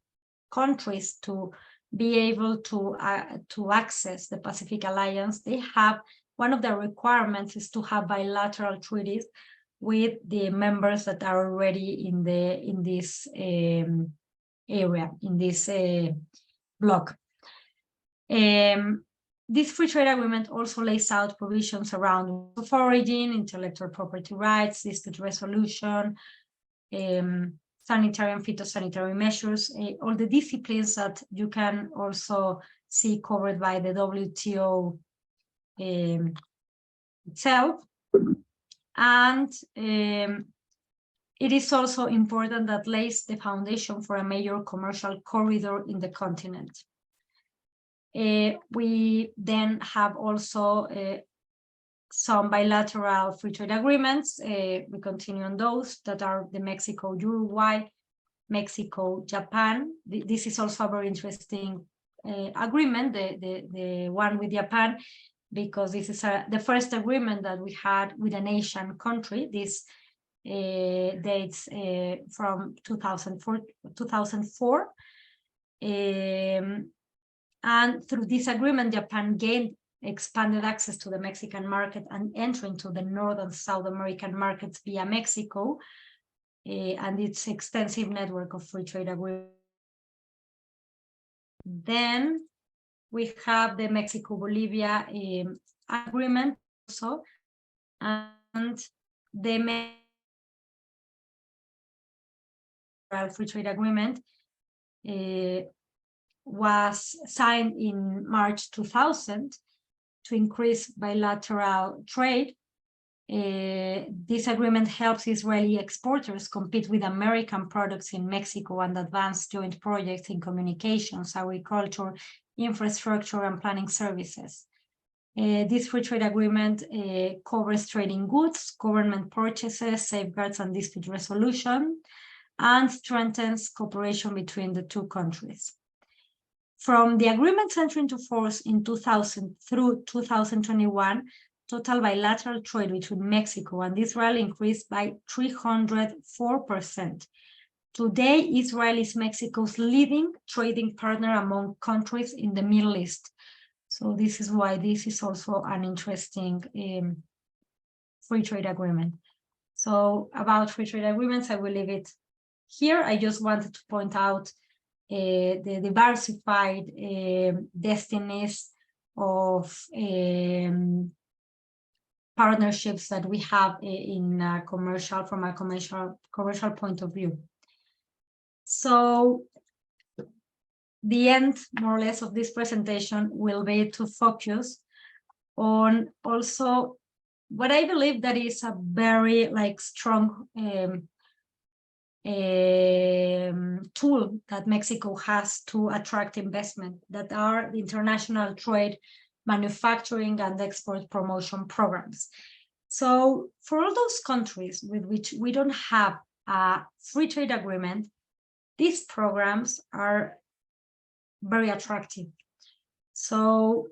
countries to be able to access the Pacific Alliance, they have one of the requirements is to have bilateral treaties with the members that are already in this area, in this bloc. This free trade agreement also lays out provisions around of origin, intellectual property rights, dispute resolution, sanitary and phytosanitary measures, all the disciplines that you can also see covered by the WTO itself. And it is also important that lays the foundation for a major commercial corridor in the continent. We then have also some bilateral free trade agreements. We continue on those that are the Mexico-Uruguay, Mexico-Japan. This is also a very interesting agreement, the one with Japan, because this is the first agreement that we had with an Asian country. This dates from 2004. And through this agreement, Japan gained expanded access to the Mexican market and entering into the North and South American markets via Mexico and its extensive network of free trade agreements. Then we have the Mexico-Bolivia agreement also, and the free trade agreement was signed in March 2000 to increase bilateral trade. This agreement helps Israeli exporters compete with American products in Mexico and advance joint projects in communications, agriculture, infrastructure, and planning services. This free trade agreement covers trading goods, government purchases, safeguards, and dispute resolution, and strengthens cooperation between the two countries. From the agreements entering into force in 2000 through 2021, total bilateral trade between Mexico and Israel increased by 304%. Today, Israel is Mexico's leading trading partner among countries in the Middle East. So this is why this is also an interesting free trade agreement. So about free trade agreements, I will leave it here. I just wanted to point out the diversified destinies of partnerships that we have in from a commercial point of view. So the end, more or less, of this presentation will be to focus on also what I believe that is a very strong tool that Mexico has to attract investment, that are the international trade, manufacturing, and export promotion programs. So for all those countries with which we don't have a free trade agreement, these programs are very attractive. So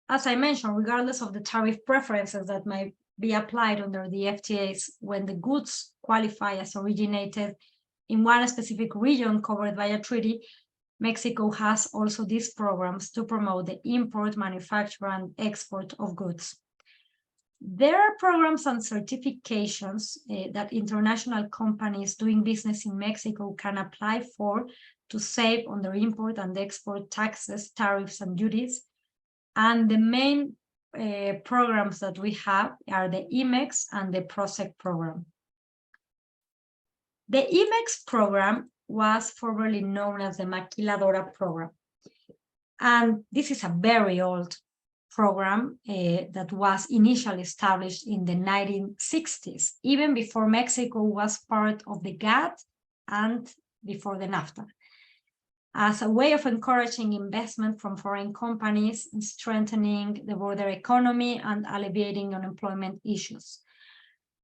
as I mentioned, regardless of the tariff preferences that might be applied under the FTAs, when the goods qualify as originated in one specific region covered by a treaty, Mexico has also these programs to promote the import, manufacture, and export of goods. There are programs and certifications that international companies doing business in Mexico can apply for to save on their import and export taxes, tariffs, and duties. And the main programs that we have are the IMEX and the PROSEC program. The IMEX program was formerly known as the Maquiladora program. And this is a very old program that was initially established in the 1960s, even before Mexico was part of the GATT and before the NAFTA, as a way of encouraging investment from foreign companies, strengthening the border economy, and alleviating unemployment issues.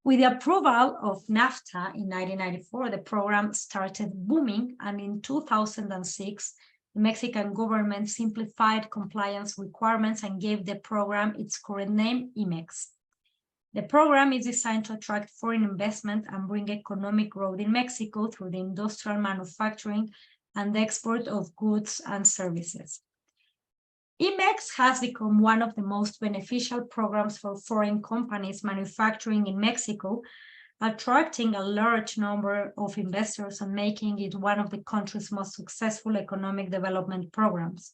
With the approval of NAFTA in 1994, the program started booming, and in 2006, the Mexican government simplified compliance requirements and gave the program its current name, IMEX. The program is designed to attract foreign investment and bring economic growth in Mexico through the industrial manufacturing and the export of goods and services. IMEX has become one of the most beneficial programs for foreign companies manufacturing in Mexico, attracting a large number of investors and making it one of the country's most successful economic development programs.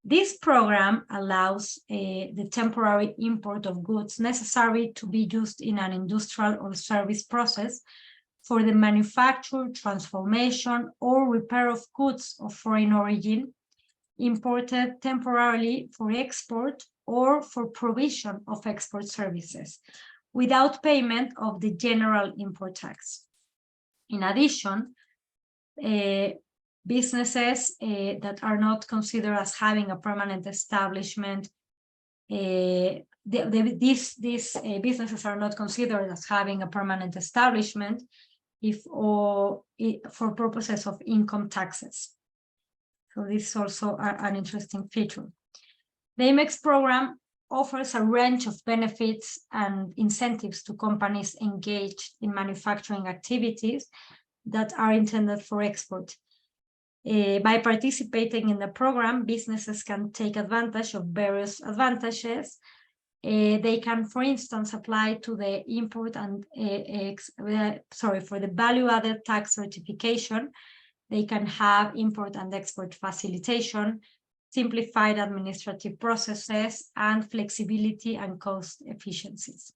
This program allows the temporary import of goods necessary to be used in an industrial or service process for the manufacture, transformation, or repair of goods of foreign origin, imported temporarily for export or for provision of export services, without payment of the general import tax. In addition, businesses that are not considered as having a permanent establishment, these businesses are not considered as having a permanent establishment for purposes of income taxes. So this is also an interesting feature. The IMEX program offers a range of benefits and incentives to companies engaged in manufacturing activities that are intended for export. By participating in the program, businesses can take advantage of various advantages. They can, for instance, apply to the import and for the value-added tax certification. They can have import and export facilitation, simplified administrative processes, and flexibility and cost efficiencies.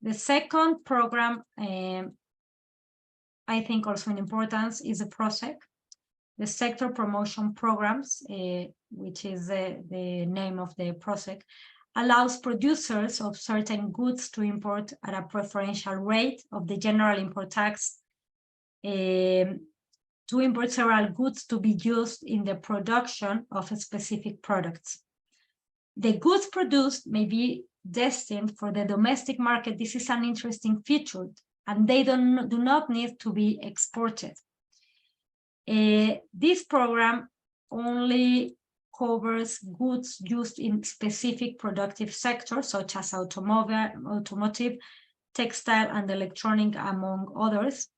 The second program, I think also in importance, is the PROSEC, the sector promotion programs, which is the name of the PROSEC, allows producers of certain goods to import at a preferential rate of the general import tax, to import several goods to be used in the production of specific products. The goods produced may be destined for the domestic market. This is an interesting feature, and they do not need to be exported. This program only covers goods used in specific productive sectors, such as automotive, textile, and electronic, among others.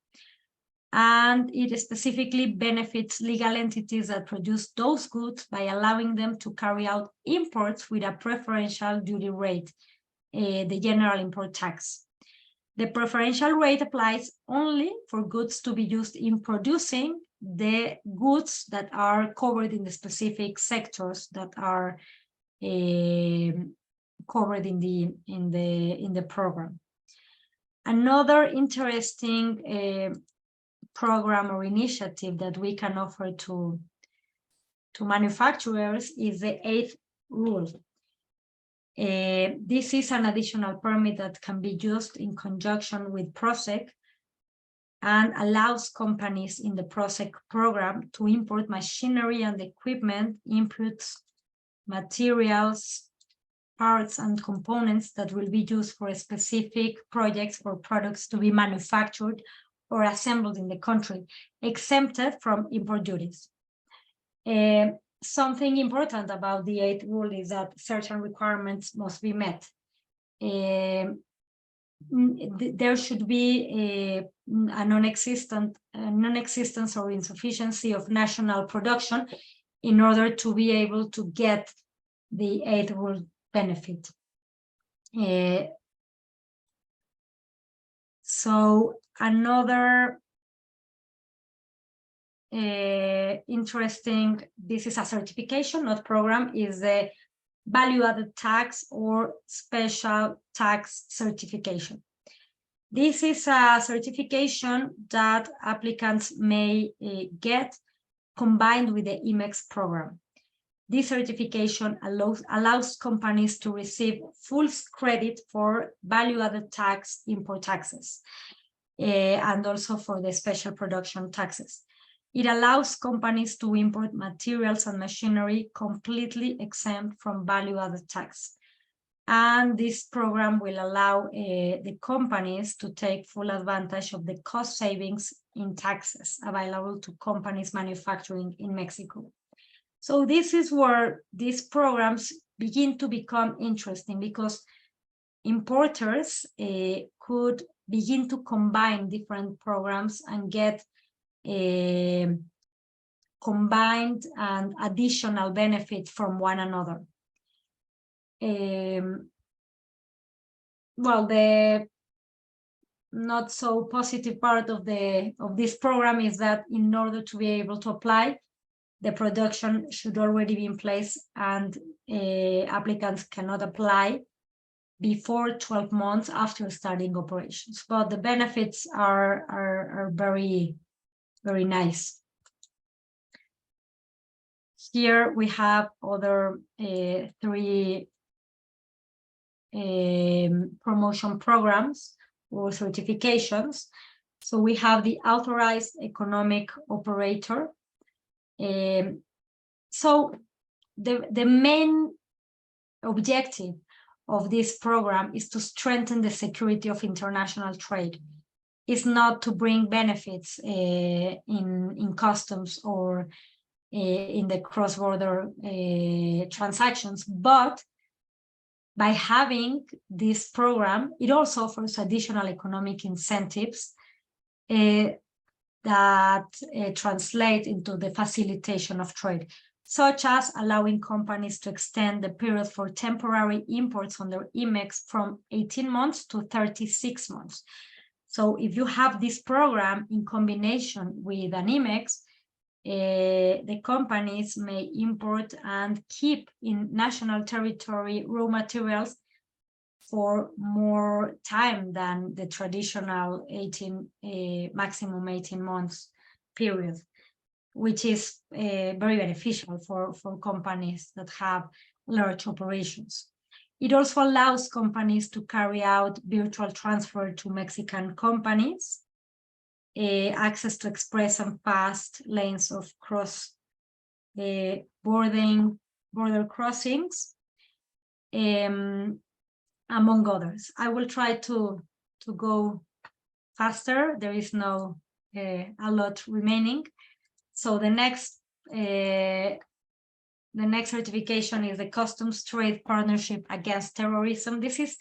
And it specifically benefits legal entities that produce those goods by allowing them to carry out imports with a preferential duty rate, the general import tax. The preferential rate applies only for goods to be used in producing the goods that are covered in the specific sectors that are covered in the program. Another interesting program or initiative that we can offer to manufacturers is the 8th rule. This is an additional permit that can be used in conjunction with PROSEC and allows companies in the PROSEC program to import machinery and equipment, inputs, materials, parts, and components that will be used for specific projects or products to be manufactured or assembled in the country, exempted from import duties. Something important about the 8th rule is that certain requirements must be met. There should be a non-existence or insufficiency of national production in order to be able to get the 8th rule benefit. So another interesting, this is a certification, not program, is the value-added tax or special tax certification. This is a certification that applicants may get combined with the IMEX program. This certification allows companies to receive full credit for value-added tax, import taxes, and also for the special production taxes. It allows companies to import materials and machinery completely exempt from value-added tax. And this program will allow the companies to take full advantage of the cost savings in taxes available to companies manufacturing in Mexico. So this is where these programs begin to become interesting, because importers could begin to combine different programs and get combined and additional benefit from one another. Well, the not so positive part of this program is that in order to be able to apply, the production should already be in place, and applicants cannot apply before 12 months after starting operations. But the benefits are very, very nice. Here we have other 3 promotion programs or certifications. So we have the authorized economic operator. So the main objective of this program is to strengthen the security of international trade. It's not to bring benefits in customs or in the cross-border transactions, but by having this program, it also offers additional economic incentives that translate into the facilitation of trade, such as allowing companies to extend the period for temporary imports under IMEX from 18 months to 36 months. So if you have this program in combination with an IMEX, the companies may import and keep in national territory raw materials for more time than the traditional maximum 18 months period, which is very beneficial for companies that have large operations. It also allows companies to carry out virtual transfer to Mexican companies, access to express and fast lanes of border crossings, among others. I will try to go faster. There is no a lot remaining. So the next certification is the Customs Trade Partnership Against Terrorism. These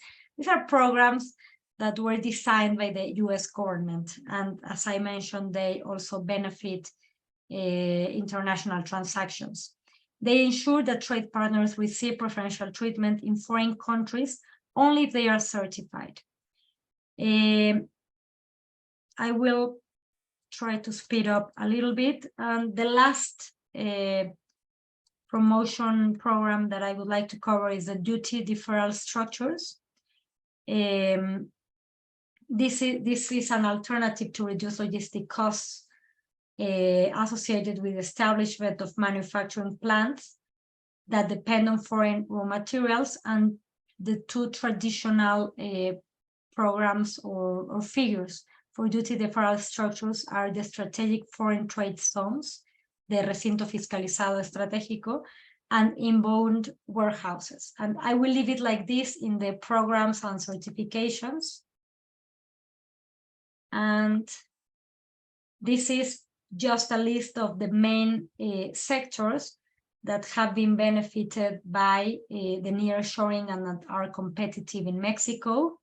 are programs that were designed by the US government. And as I mentioned, they also benefit international transactions. They ensure that trade partners receive preferential treatment in foreign countries only if they are certified. I will try to speed up a little bit. And the last promotion program that I would like to cover is the duty deferral structures. This is an alternative to reduce logistic costs associated with establishment of manufacturing plants that depend on foreign raw materials, and the 2 traditional programs or figures for duty deferral structures are the strategic foreign trade zones, the recinto fiscalizado estratégico, and inbound warehouses. And I will leave it like this in the programs and certifications. And this is just a list of the main sectors that have been benefited by the nearshoring and that are competitive in Mexico.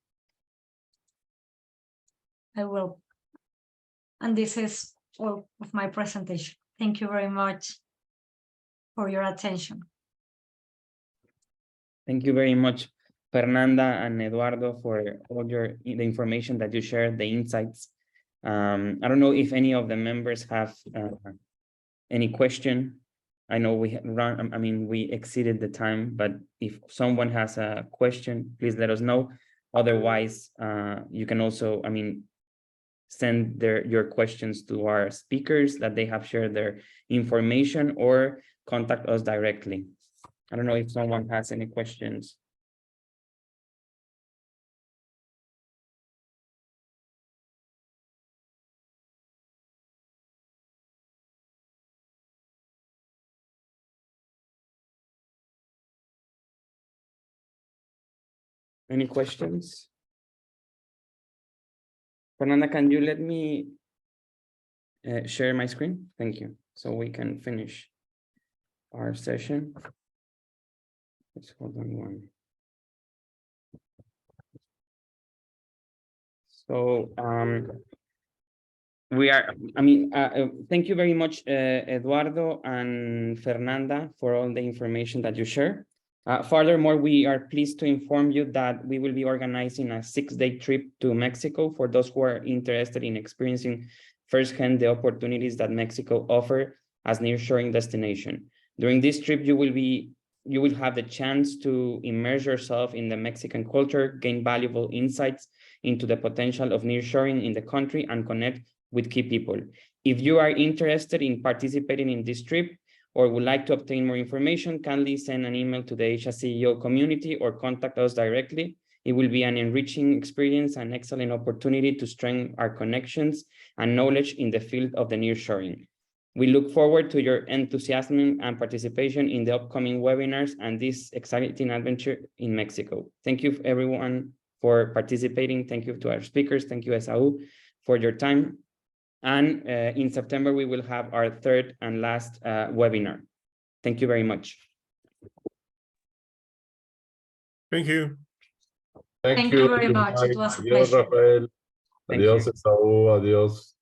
And this is all of my presentation. Thank you very much for your attention. Thank you very much, Fernanda and Eduardo for all the information that you shared, the insights. I don't know if any of the members have any question. I know we we exceeded the time, but if someone has a question, please let us know. Otherwise, you can also, send your questions to our speakers that they have shared their information, or contact us directly. I don't know if someone has any questions. Any questions? Fernanda, can you let me share my screen? Thank you. So we can finish our session. Let's hold on one. So we are, thank you very much, Eduardo and Fernanda, for all the information that you share. Furthermore, we are pleased to inform you that we will be organizing a 6-day trip to Mexico for those who are interested in experiencing firsthand the opportunities that Mexico offers as nearshoring destination. During this trip, you will have the chance to immerse yourself in the Mexican culture, gain valuable insights into the potential of nearshoring in the country, and connect with key people. If you are interested in participating in this trip or would like to obtain more information, kindly send an email to the Asia CEO community or contact us directly. It will be an enriching experience and excellent opportunity to strengthen our connections and knowledge in the field of the nearshoring. We look forward to your enthusiasm and participation in the upcoming webinars and this exciting adventure in Mexico. Thank you everyone for participating. Thank you to our speakers. Thank you, SAU, for your time. And in September, we will have our third and last webinar. Thank you very much. Thank you. Thank you very much. It was a Adiós, pleasure. Rafael. Thank Adiós, you. Esaú. Adiós.